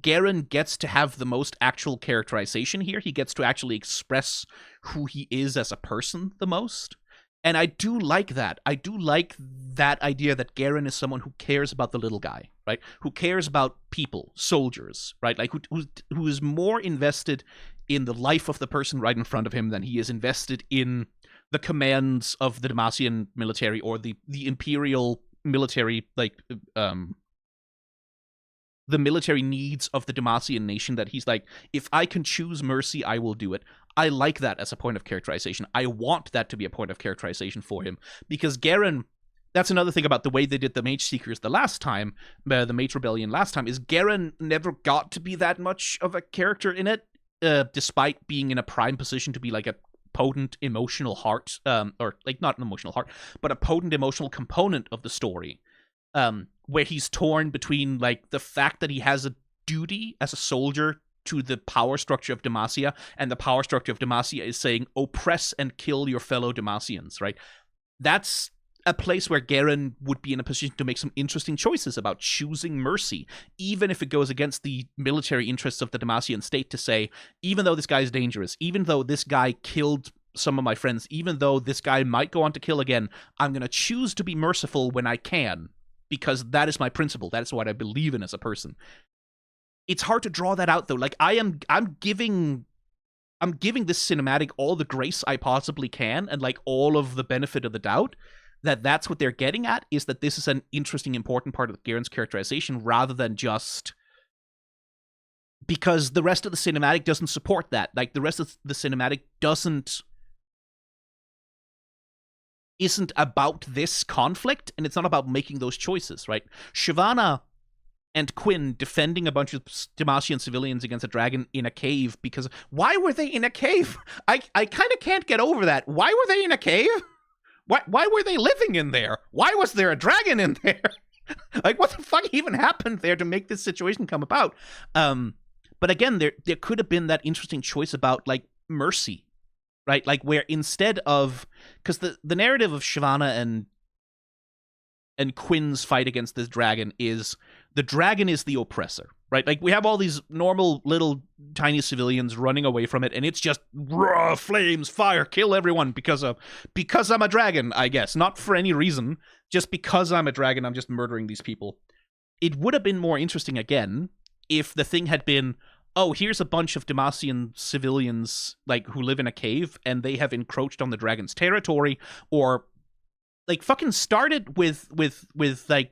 Garen gets to have the most actual characterization here. He gets to actually express who he is as a person the most. And I do like that. I do like that idea that Garen is someone who cares about the little guy, right? Who cares about people, soldiers, right? Like, who is more invested in the life of the person right in front of him than he is invested in the commands of the Demacian military or the imperial military, like, the military needs of the Demacian nation, that he's like, if I can choose mercy, I will do it. I like that as a point of characterization. I want that to be a point of characterization for him. Because Garen, that's another thing about the way they did the Mage Seekers the last time, the Mage Rebellion last time, is Garen never got to be that much of a character in it, despite being in a prime position to be like a potent emotional heart, or like not an emotional heart, but a potent emotional component of the story. Where he's torn between, like, the fact that he has a duty as a soldier to the power structure of Demacia, and the power structure of Demacia is saying, oppress and kill your fellow Demacians, right? That's a place where Garen would be in a position to make some interesting choices about choosing mercy, even if it goes against the military interests of the Demacian state, to say, even though this guy is dangerous, even though this guy killed some of my friends, even though this guy might go on to kill again, I'm going to choose to be merciful when I can, because that is my principle. That is what I believe in as a person. It's hard to draw that out, though. Like, I'm giving this cinematic all the grace I possibly can, and, like, all of the benefit of the doubt, that's what they're getting at, is that this is an interesting, important part of Garen's characterization, rather than just because the rest of the cinematic doesn't support that. Like, the rest of the cinematic isn't about this conflict, and it's not about making those choices, right? Shyvana and Quinn defending a bunch of Demacian civilians against a dragon in a cave, because why were they in a cave? I kind of can't get over that. Why were they in a cave? Why were they living in there? Why was there a dragon in there? Like, what the fuck even happened there to make this situation come about? But again, there could have been that interesting choice about, like, mercy, right? Like, where instead of... Because the narrative of Shyvana and Quinn's fight against this dragon is the dragon is the oppressor, right? Like, we have all these normal little tiny civilians running away from it, and it's just raw flames, fire, kill everyone because I'm a dragon, I guess. Not for any reason, just because I'm a dragon, I'm just murdering these people. It would have been more interesting, again, if the thing had been, oh, here's a bunch of Demacian civilians, like, who live in a cave, and they have encroached on the dragon's territory, or, like, fucking started with like,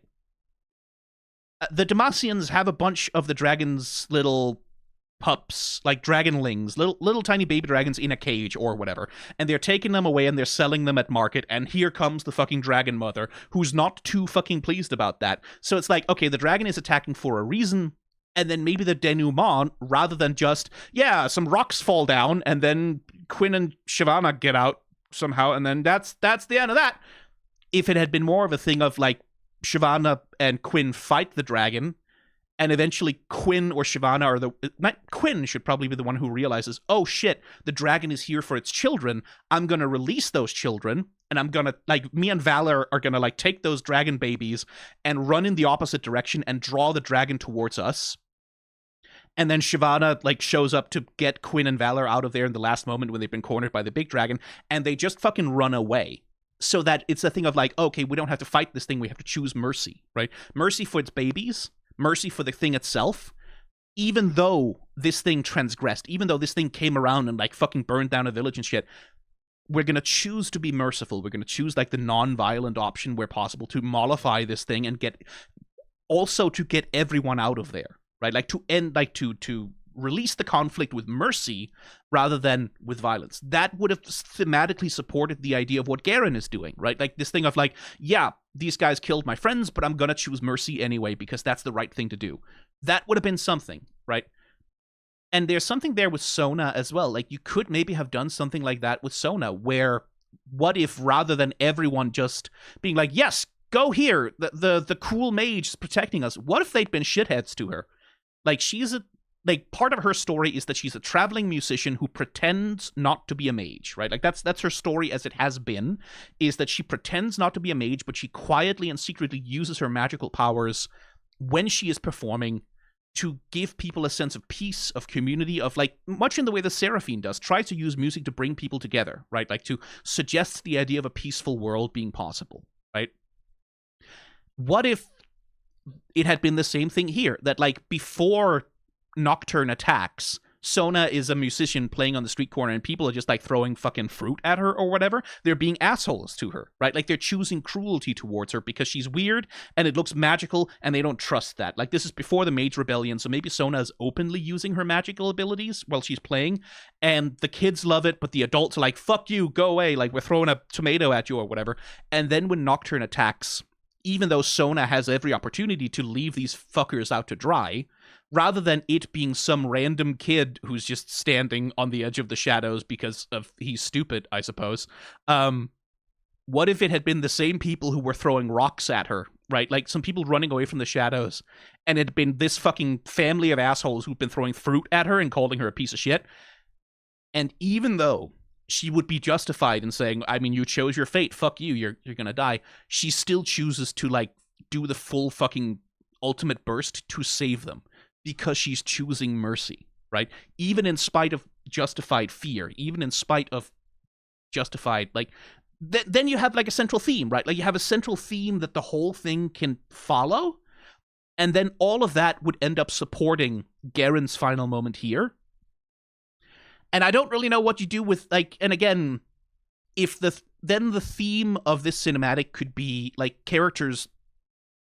the Demacians have a bunch of the dragon's little pups, like dragonlings, little tiny baby dragons in a cage or whatever, and they're taking them away and they're selling them at market, and here comes the fucking dragon mother, who's not too fucking pleased about that. So it's like, okay, the dragon is attacking for a reason, and then maybe the denouement, rather than just, yeah, some rocks fall down, and then Quinn and Shyvana get out somehow, and then that's the end of that. If it had been more of a thing of, like, Shyvana and Quinn fight the dragon, and eventually Quinn or Shyvana are Quinn should probably be the one who realizes, oh shit, the dragon is here for its children, I'm gonna release those children, and I'm gonna, like, me and Valor are gonna, like, take those dragon babies and run in the opposite direction and draw the dragon towards us. And then Shyvana, like, shows up to get Quinn and Valor out of there in the last moment when they've been cornered by the big dragon, and they just fucking run away. So that it's a thing of, like, okay, we don't have to fight this thing, we have to choose mercy, right? Mercy for its babies, mercy for the thing itself, even though this thing transgressed, even though this thing came around and, like, fucking burned down a village and shit, we're gonna choose to be merciful. We're gonna choose, like, the non-violent option where possible to mollify this thing and get everyone out of there, right? Like, to end, like, to release the conflict with mercy rather than with violence. That would have thematically supported the idea of what Garen is doing, right? Like, this thing of, like, yeah, these guys killed my friends, but I'm gonna choose mercy anyway because that's the right thing to do. That would have been something, right? And there's something there with Sona as well. Like, you could maybe have done something like that with Sona, where what if, rather than everyone just being like, yes, go here, the cool mage is protecting us, what if they'd been shitheads to her? Like, part of her story is that she's a traveling musician who pretends not to be a mage, right? Like, that's her story as it has been, is that she pretends not to be a mage, but she quietly and secretly uses her magical powers when she is performing to give people a sense of peace, of community, of, like, much in the way the Seraphine does, tries to use music to bring people together, right? Like, to suggest the idea of a peaceful world being possible, right? What if it had been the same thing here? That, like, before Nocturne attacks, Sona is a musician playing on the street corner, and people are just, like, throwing fucking fruit at her or whatever. They're being assholes to her, right? Like, they're choosing cruelty towards her because she's weird and it looks magical, and they don't trust that. Like, this is before the Mage Rebellion, so maybe Sona is openly using her magical abilities while she's playing, and the kids love it, but the adults are like, fuck you, go away, like, we're throwing a tomato at you or whatever. And then when Nocturne attacks, even though Sona has every opportunity to leave these fuckers out to dry, rather than it being some random kid who's just standing on the edge of the shadows because of he's stupid, I suppose, what if it had been the same people who were throwing rocks at her, right? Like, some people running away from the shadows, and it had been this fucking family of assholes who've been throwing fruit at her and calling her a piece of shit. And even though she would be justified in saying, I mean, you chose your fate, fuck you, you're gonna die, she still chooses to, like, do the full fucking ultimate burst to save them, because she's choosing mercy, right? Even in spite of justified fear, even in spite of justified, like, then you have, like, a central theme, right? Like, you have a central theme that the whole thing can follow, and then all of that would end up supporting Garen's final moment here. And I don't really know what you do with, like, and again, if then the theme of this cinematic could be, like, characters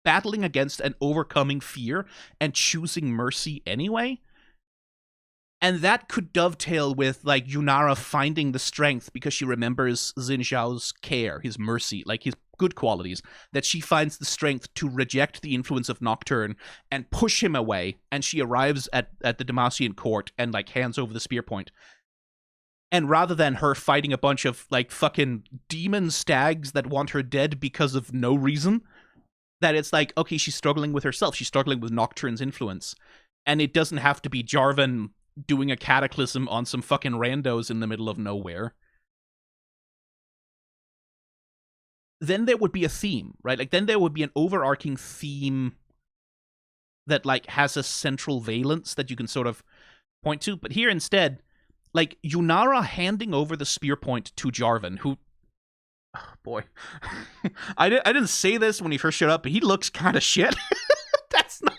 battling against and overcoming fear and choosing mercy anyway, And that could dovetail with, like, Yunara finding the strength because she remembers Xin Zhao's care, his mercy, like his good qualities, that she finds the strength to reject the influence of Nocturne and push him away, and she arrives at the Demacian court and, like, hands over the spear point. And rather than her fighting a bunch of, like, fucking demon stags that want her dead because of no reason, that it's like, okay, she's struggling with herself, she's struggling with Nocturne's influence. And it doesn't have to be Jarvan doing a cataclysm on some fucking randos in the middle of nowhere. Then there would be a theme, right? Like, then there would be an overarching theme that, like, has a central valence that you can sort of point to. But here instead, like, Yunara handing over the spear point to Jarvan, who, oh boy, I didn't say this when he first showed up, but he looks kind of shit. That's not...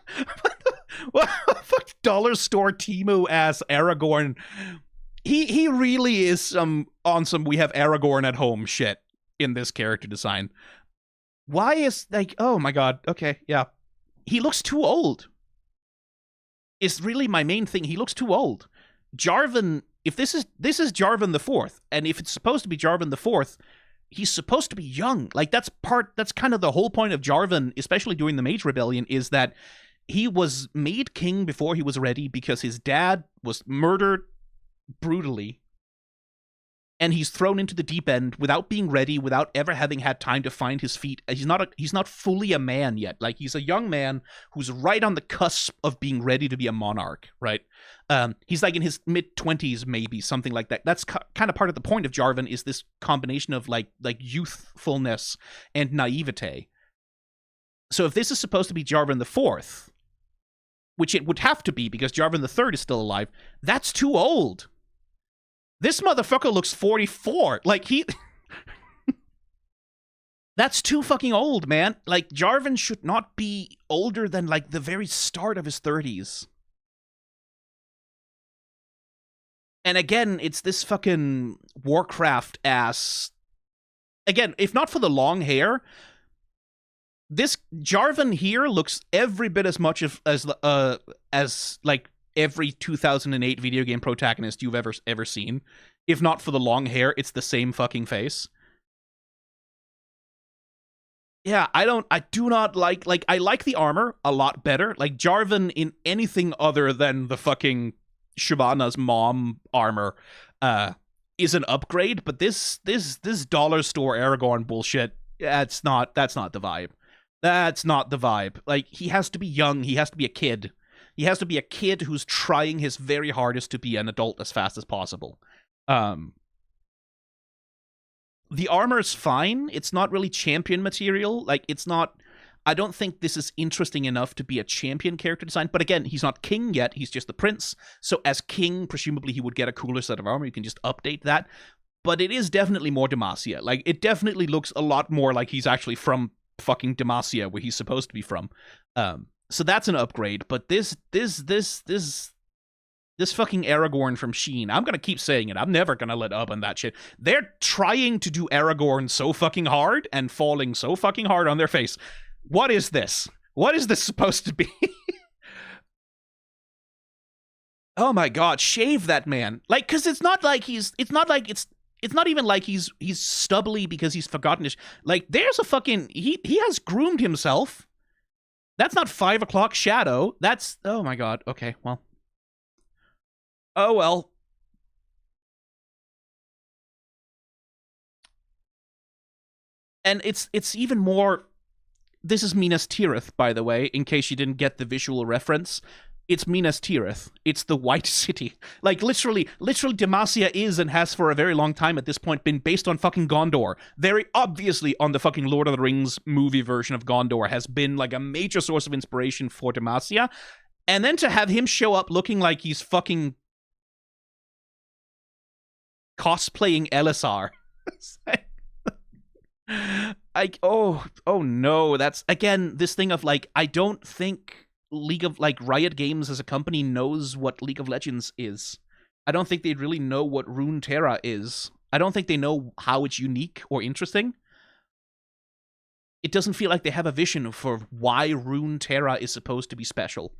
What fuck, dollar store Timo ass Aragorn. He really is on some we have Aragorn at home shit in this character design. Why is, like, oh my god, okay, yeah. He looks too old. Is really my main thing. He looks too old. Jarvan, if this is Jarvan the Fourth, and if it's supposed to be Jarvan the Fourth, he's supposed to be young. Like, that's kind of the whole point of Jarvan, especially during the Mage Rebellion, is that he was made king before he was ready because his dad was murdered brutally. And he's thrown into the deep end without being ready, without ever having had time to find his feet. He's not fully a man yet. Like, he's a young man who's right on the cusp of being ready to be a monarch, right? He's like in his mid-20s, maybe, something like that. That's kind of part of the point of Jarvan, is this combination of like youthfulness and naivete. So if this is supposed to be Jarvan the Fourth, which it would have to be because Jarvan the Third is still alive, that's too old. This motherfucker looks 44. Like, he... That's too fucking old, man. Like, Jarvan should not be older than, like, the very start of his 30s. And again, it's this fucking Warcraft-ass... Again, if not for the long hair, this Jarvan here looks every bit as much as like, every 2008 video game protagonist you've ever seen. If not for the long hair, it's the same fucking face. Yeah, I do not like, I like the armor a lot better. Like, Jarvan in anything other than the fucking Shyvana's mom armor is an upgrade, but this dollar store Aragorn bullshit, that's not the vibe. That's not the vibe. Like, he has to be young, he has to be a kid. He has to be a kid who's trying his very hardest to be an adult as fast as possible. The armor's fine. It's not really champion material. Like, it's not... I don't think this is interesting enough to be a champion character design. But again, he's not king yet. He's just the prince. So as king, presumably he would get a cooler set of armor. You can just update that. But it is definitely more Demacia. Like, it definitely looks a lot more like he's actually from fucking Demacia, where he's supposed to be from. So that's an upgrade, but this fucking Aragorn from Sheen, I'm gonna keep saying it, I'm never gonna let up on that shit. They're trying to do Aragorn so fucking hard and falling so fucking hard on their face. What is this? What is this supposed to be? Oh my god, shave that man. Like, cause it's not even like he's stubbly because he's forgotten his, like, there's a fucking, he has groomed himself. That's not 5 o'clock shadow. That's... Oh my god. Okay, well. Oh well. And it's even more... This is Minas Tirith, by the way, in case you didn't get the visual reference. It's Minas Tirith. It's the White City. Like, literally, Demacia is and has for a very long time at this point been based on fucking Gondor. Very obviously on the fucking Lord of the Rings movie version of Gondor has been, like, a major source of inspiration for Demacia. And then to have him show up looking like he's fucking cosplaying Elisar. Like, oh no, that's, again, this thing of, like, I don't think Riot Games as a company knows what League of Legends is. I don't think they really know what Runeterra is. I don't think they know how it's unique or interesting. It doesn't feel like they have a vision for why Runeterra is supposed to be special.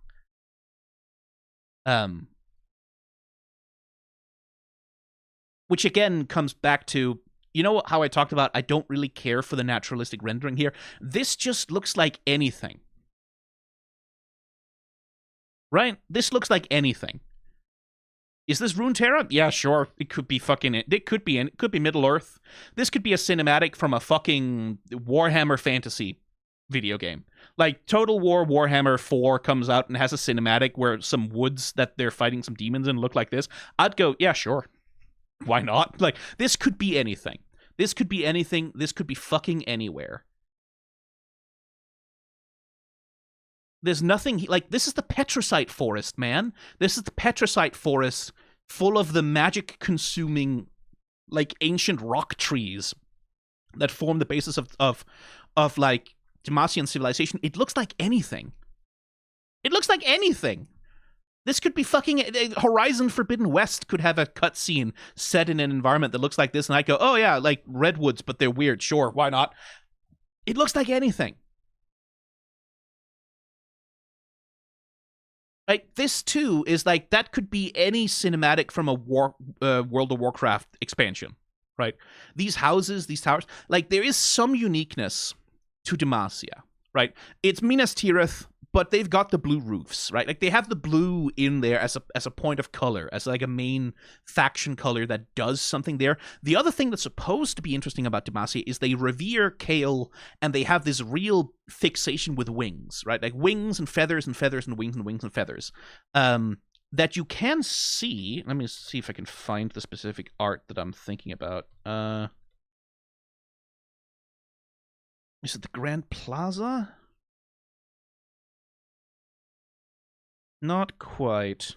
which again comes back to, you know how I talked about I don't really care for the naturalistic rendering here? This just looks like anything. Right? This looks like anything. Is this Runeterra? Yeah, sure. It could be fucking... It could be Middle-earth. This could be a cinematic from a fucking Warhammer Fantasy video game. Like, Total War Warhammer 4 comes out and has a cinematic where some woods that they're fighting some demons in look like this. I'd go, yeah, sure. Why not? Like, this could be anything. This could be anything. This could be fucking anywhere. There's nothing... Like, this is the Petricite Forest, man. This is the Petricite Forest full of the magic-consuming, like, ancient rock trees that form the basis of like, Demacian civilization. It looks like anything. It looks like anything. This could be fucking... Horizon Forbidden West could have a cutscene set in an environment that looks like this, and I go, oh yeah, like redwoods, but they're weird. Sure, why not? It looks like anything. Like, this, too, is like, that could be any cinematic from a World of Warcraft expansion, right? These houses, these towers, like, there is some uniqueness to Demacia, right? It's Minas Tirith, but they've got the blue roofs, right? Like, they have the blue in there as a point of color, as like a main faction color that does something there. The other thing that's supposed to be interesting about Demacia is they revere Kale, and they have this real fixation with wings, right? Like wings and feathers and feathers and wings and wings and feathers. That you can see. Let me see if I can find the specific art that I'm thinking about. Is it the Grand Plaza? Not quite.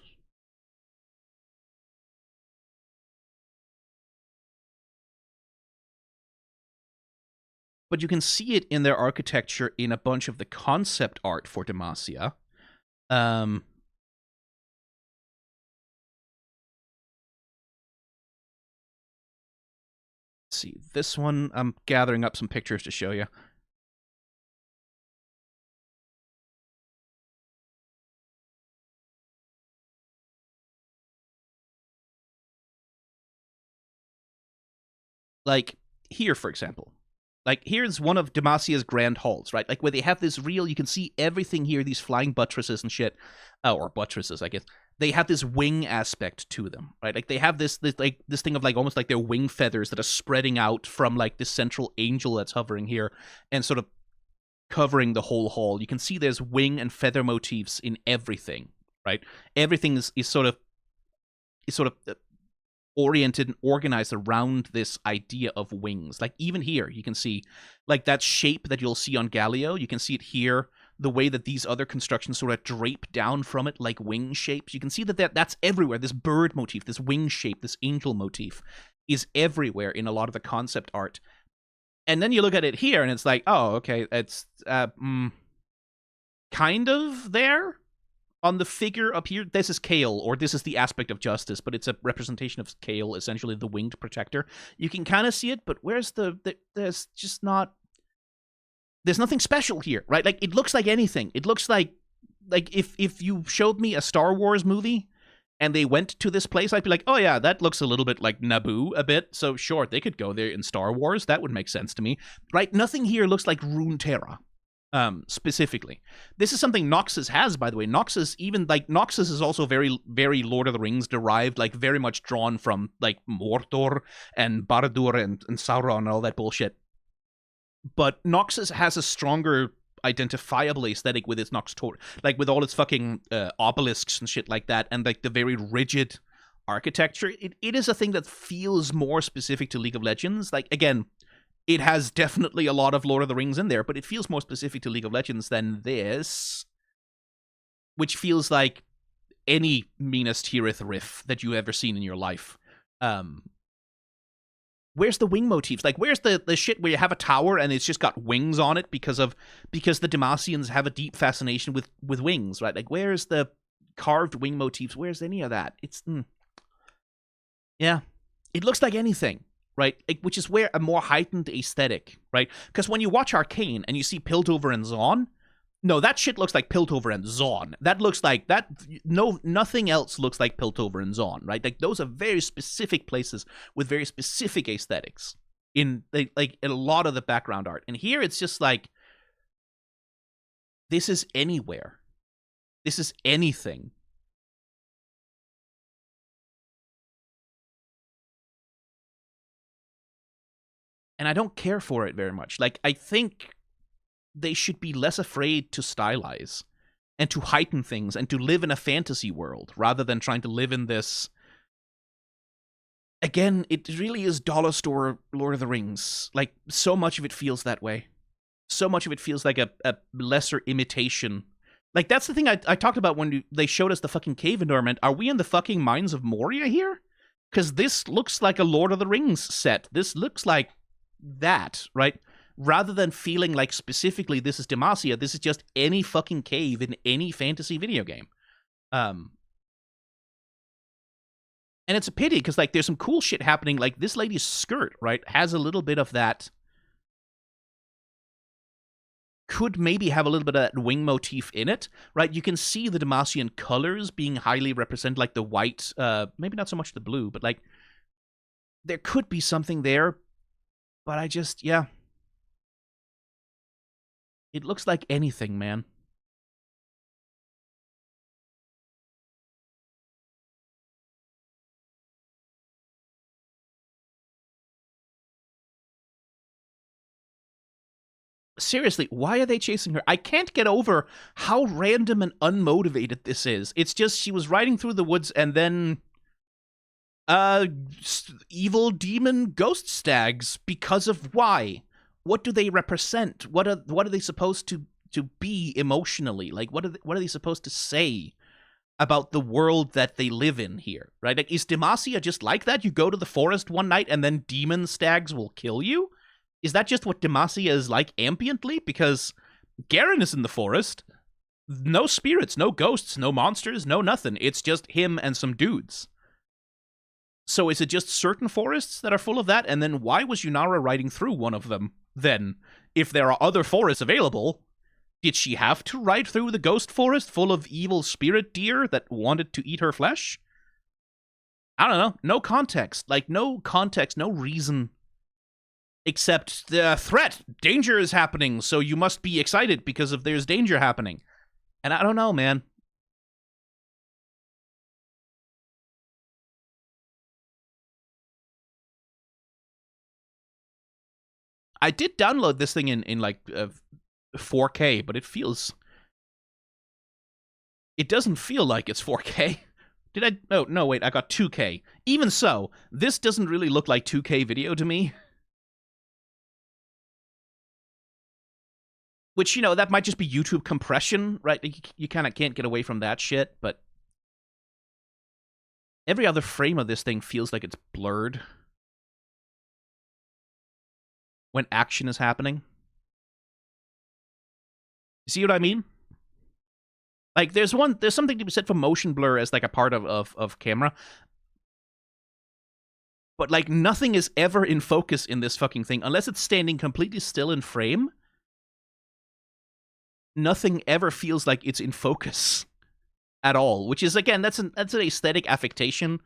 But you can see it in their architecture in a bunch of the concept art for Demacia. Let's see. This one, I'm gathering up some pictures to show you. Like, here, for example. Like, here's one of Demacia's grand halls, right? Like, where they have this real, you can see everything here, these flying buttresses and shit. Or buttresses, I guess. They have this wing aspect to them, right? Like, they have this thing of, like, almost like their wing feathers that are spreading out from, like, this central angel that's hovering here and sort of covering the whole hall. You can see there's wing and feather motifs in everything, right? Everything is sort of oriented and organized around this idea of wings. Like, even here, you can see, like, that shape that you'll see on Galio, you can see it here, the way that these other constructions sort of drape down from it like wing shapes. You can see that's everywhere. This bird motif, this wing shape, this angel motif is everywhere in a lot of the concept art. And then you look at it here, and it's like, oh, okay, it's kind of there. On the figure up here, this is Kale, or this is the aspect of justice, but it's a representation of Kale, essentially the winged protector. You can kind of see it, but where's there's just not... There's nothing special here, right? Like, it looks like anything. It looks like if you showed me a Star Wars movie and they went to this place, I'd be like, oh yeah, that looks a little bit like Naboo a bit, so sure, they could go there in Star Wars. That would make sense to me, right? Nothing here looks like Runeterra. Specifically. This is something Noxus has, by the way. Noxus is also very, very Lord of the Rings derived, like, very much drawn from, like, Mordor and Barad-dûr and Sauron and all that bullshit. But Noxus has a stronger identifiable aesthetic with its Nox Tor, like, with all its fucking obelisks and shit like that, and, like, the very rigid architecture. It is a thing that feels more specific to League of Legends. Like, again, it has definitely a lot of Lord of the Rings in there, but it feels more specific to League of Legends than this, which feels like any Minas Tirith riff that you've ever seen in your life. Where's the wing motifs? Like, where's the shit where you have a tower and it's just got wings on it because the Demacians have a deep fascination with wings, right? Like, where's the carved wing motifs? Where's any of that? It's... Yeah. It looks like anything. Right, which is where a more heightened aesthetic, right? Because when you watch Arcane and you see Piltover and Zaun, No, that shit looks like Piltover and Zaun. That looks like that. No, nothing else looks like Piltover and Zaun, right? Like those are very specific places with very specific aesthetics in like in a lot of the background art. And here it's just like this is anywhere. This is anything. And I don't care for it very much. Like I think they should be less afraid to stylize and to heighten things and to live in a fantasy world rather than trying to live in this. Again, it really is dollar store Lord of the Rings. Like, so much of it feels that way. So much of it feels like a lesser imitation. Like, that's the thing I talked about when they showed us the fucking cave environment. Are we in the fucking Mines of Moria here? Because this looks like a Lord of the Rings set. This looks like that, right? Rather than feeling like specifically this is Demacia, this is just any fucking cave in any fantasy video game. And it's a pity, because like there's some cool shit happening. Like this lady's skirt, right, has a little bit of that. Could maybe have a little bit of that wing motif in it, right? You can see the Demacian colors being highly represented, like the white, maybe not so much the blue, but like there could be something there. But I just, yeah. It looks like anything, man. Seriously, why are they chasing her? I can't get over how random and unmotivated this is. It's just she was riding through the woods and then evil demon ghost stags. Because of why? What do they represent? What are they supposed to be emotionally? Like what are they supposed to say about the world that they live in here? Right? Like, is Demacia just like that? You go to the forest one night and then demon stags will kill you? Is that just what Demacia is like ambiently? Because Garen is in the forest. No spirits, no ghosts, no monsters, no nothing. It's just him and some dudes. So is it just certain forests that are full of that? And then why was Yunara riding through one of them then? If there are other forests available, did she have to ride through the ghost forest full of evil spirit deer that wanted to eat her flesh? I don't know. No context. Like, no context, no reason. Except the threat. Danger is happening, so you must be excited because of there's danger happening. And I don't know, man. I did download this thing in like 4K, but it feels... It doesn't feel like it's 4K. Did I... Oh, no, wait, I got 2K. Even so, this doesn't really look like 2K video to me. Which, you know, that might just be YouTube compression, right? You kind of can't get away from that shit, but... Every other frame of this thing feels like it's blurred when action is happening. See what I mean? Like, there's something to be said for motion blur as like a part of camera. But like, nothing is ever in focus in this fucking thing unless it's standing completely still in frame. Nothing ever feels like it's in focus at all, which is, again, that's an aesthetic affectation.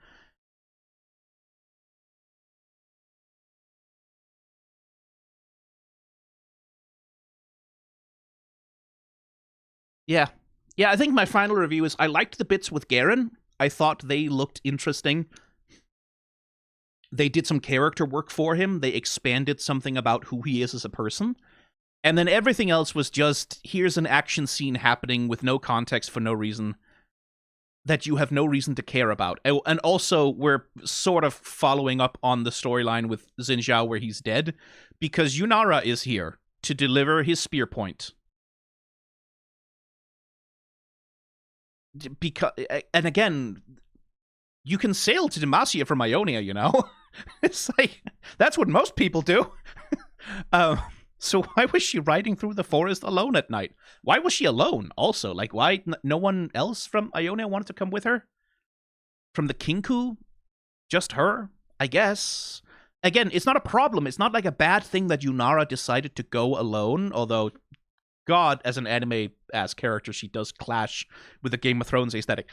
Yeah. Yeah, I think my final review is I liked the bits with Garen. I thought they looked interesting. They did some character work for him. They expanded something about who he is as a person. And then everything else was just, here's an action scene happening with no context for no reason that you have no reason to care about. And also, we're sort of following up on the storyline with Zhao where he's dead, because Yunara is here to deliver his spear point. Because, and again, you can sail to Demacia from Ionia, you know? It's like, that's what most people do. So why was she riding through the forest alone at night? Why was she alone also? Like, why no one else from Ionia wanted to come with her? From the Kinku? Just her? I guess. Again, it's not a problem. It's not like a bad thing that Yunara decided to go alone, although, God, as an anime as character, she does clash with the Game of Thrones aesthetic.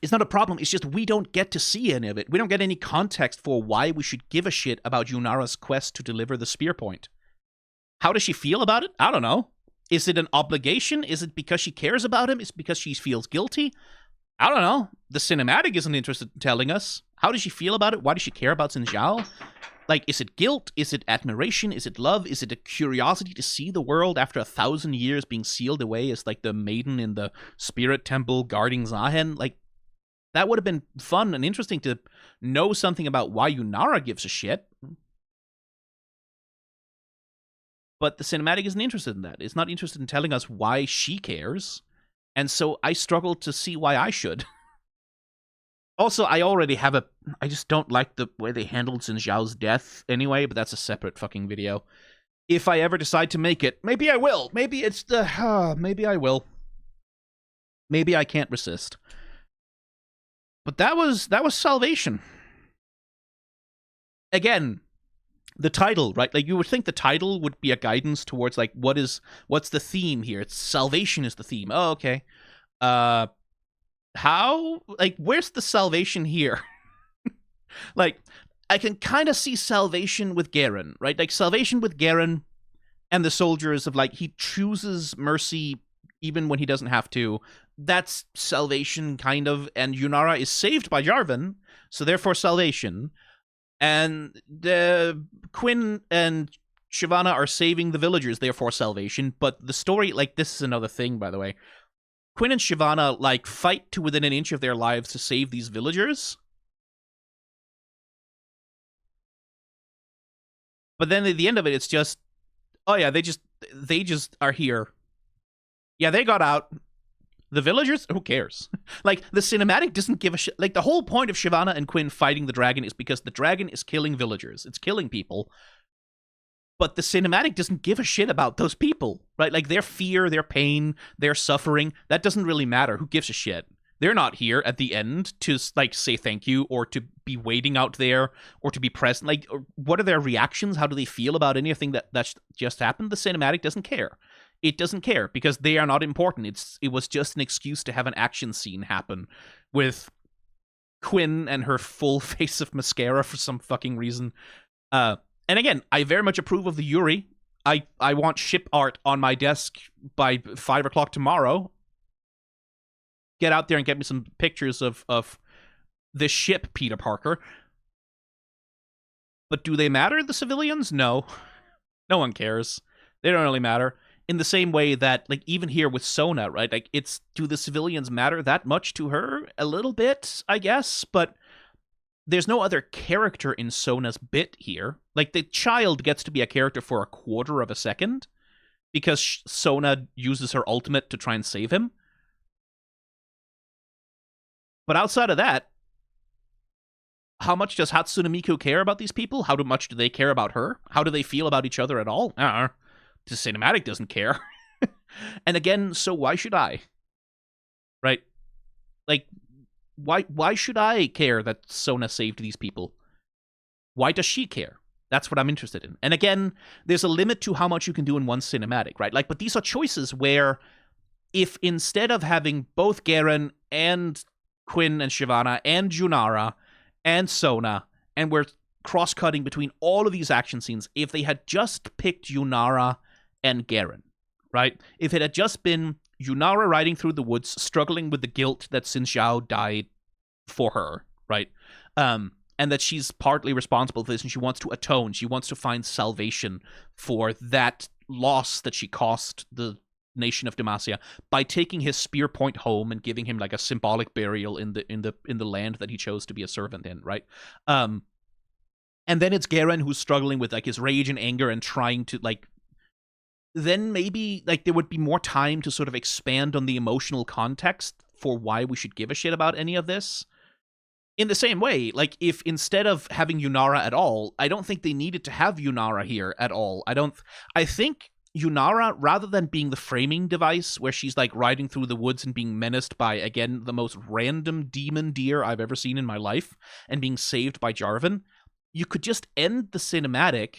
It's not a problem. It's just we don't get to see any of it. We don't get any context for why we should give a shit about Yunara's quest to deliver the spear point. How does she feel about it? I don't know. Is it an obligation? Is it because she cares about him? Is it because she feels guilty? I don't know. The cinematic isn't interested in telling us. How does she feel about it? Why does she care about Zhao? Like, is it guilt? Is it admiration? Is it love? Is it a curiosity to see the world after 1,000 years being sealed away as, like, the maiden in the spirit temple guarding Zahen? Like, that would have been fun and interesting to know something about why Yunara gives a shit. But the cinematic isn't interested in that. It's not interested in telling us why she cares. And so I struggle to see why I should. Also, I just don't like the way they handled Zhao's death anyway, but that's a separate fucking video. If I ever decide to make it, maybe I will. Maybe it's maybe I will. Maybe I can't resist. But that was Salvation. Again, the title, right? Like, you would think the title would be a guidance towards, like, what's the theme here? It's Salvation is the theme. Oh, okay. How? Like, where's the salvation here? Like, I can kind of see salvation with Garen, right? Like, salvation with Garen and the soldiers of, like, he chooses mercy even when he doesn't have to. That's salvation, kind of. And Yunara is saved by Jarvan, so therefore salvation. And Quinn and Shyvana are saving the villagers, therefore salvation. But the story, like, this is another thing, by the way. Quinn and Shyvana, like, fight to within an inch of their lives to save these villagers. But then at the end of it, it's just, oh yeah, they just are here. Yeah, they got out. The villagers? Who cares? Like, the cinematic doesn't give a shit. Like, the whole point of Shyvana and Quinn fighting the dragon is because the dragon is killing villagers. It's killing people. But the cinematic doesn't give a shit about those people, right? Like, their fear, their pain, their suffering, that doesn't really matter. Who gives a shit? They're not here at the end to, like, say thank you or to be waiting out there or to be present. Like, what are their reactions? How do they feel about anything that just happened? The cinematic doesn't care. It doesn't care because they are not important. It was just an excuse to have an action scene happen with Quinn and her full face of mascara for some fucking reason. And again, I very much approve of the Yuri. I want ship art on my desk by 5 o'clock tomorrow. Get out there and get me some pictures of this ship, Peter Parker. But do they matter, the civilians? No. No one cares. They don't really matter. In the same way that, like, even here with Sona, right? Like, do the civilians matter that much to her? A little bit, I guess, but there's no other character in Sona's bit here. Like, the child gets to be a character for a quarter of a second because Sona uses her ultimate to try and save him. But outside of that, how much does Hatsune Miku care about these people? How much do they care about her? How do they feel about each other at all? The cinematic doesn't care. And again, so why should I? Right? Like, why should I care that Sona saved these people? Why does she care? That's what I'm interested in. And again, there's a limit to how much you can do in one cinematic, right? Like, but these are choices where if instead of having both Garen and Quinn and Shyvana and Yunara and Sona, and we're cross-cutting between all of these action scenes, if they had just picked Yunara and Garen, right? If it had just been Yunara riding through the woods, struggling with the guilt that Zhao died for her, right? And that she's partly responsible for this, and she wants to atone. She wants to find salvation for that loss that she cost the nation of Demacia by taking his spear point home and giving him, like, a symbolic burial in the land that he chose to be a servant in, right? And then it's Garen who's struggling with, like, his rage and anger and trying to, like, then maybe, like, there would be more time to sort of expand on the emotional context for why we should give a shit about any of this. In the same way, like, if instead of having Yunara at all, I don't think they needed to have Yunara here at all. I think Yunara, rather than being the framing device where she's, like, riding through the woods and being menaced by, again, the most random demon deer I've ever seen in my life and being saved by Jarvan, you could just end the cinematic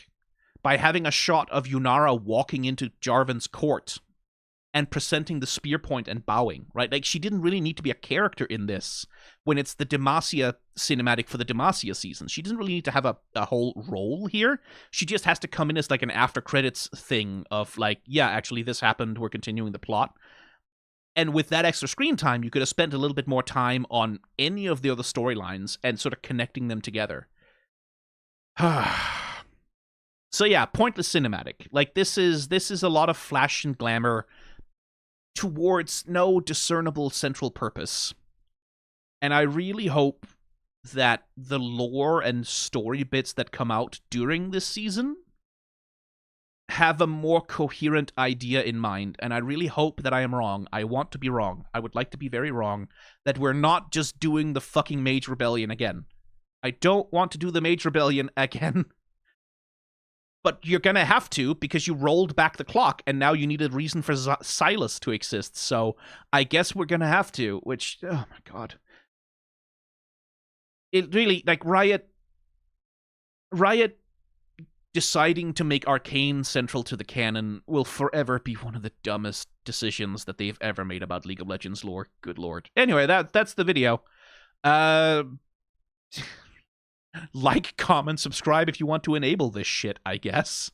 by having a shot of Yunara walking into Jarvan's court and presenting the spear point and bowing, right? Like, she didn't really need to be a character in this when it's the Demacia cinematic for the Demacia season. She doesn't really need to have a whole role here. She just has to come in as like an after credits thing of like, yeah, actually this happened, we're continuing the plot. And with that extra screen time, you could have spent a little bit more time on any of the other storylines and sort of connecting them together. So yeah, pointless cinematic. Like, this is a lot of flash and glamour towards no discernible central purpose. And I really hope that the lore and story bits that come out during this season have a more coherent idea in mind. And I really hope that I am wrong. I want to be wrong. I would like to be very wrong. That we're not just doing the fucking Mage Rebellion again. I don't want to do the Mage Rebellion again. But you're gonna have to, because you rolled back the clock, and now you need a reason for Silas to exist. So I guess we're gonna have to, which, oh my god. It really, like, Riot deciding to make Arcane central to the canon will forever be one of the dumbest decisions that they've ever made about League of Legends lore. Good lord. Anyway, that's the video. Like, comment, subscribe if you want to enable this shit, I guess.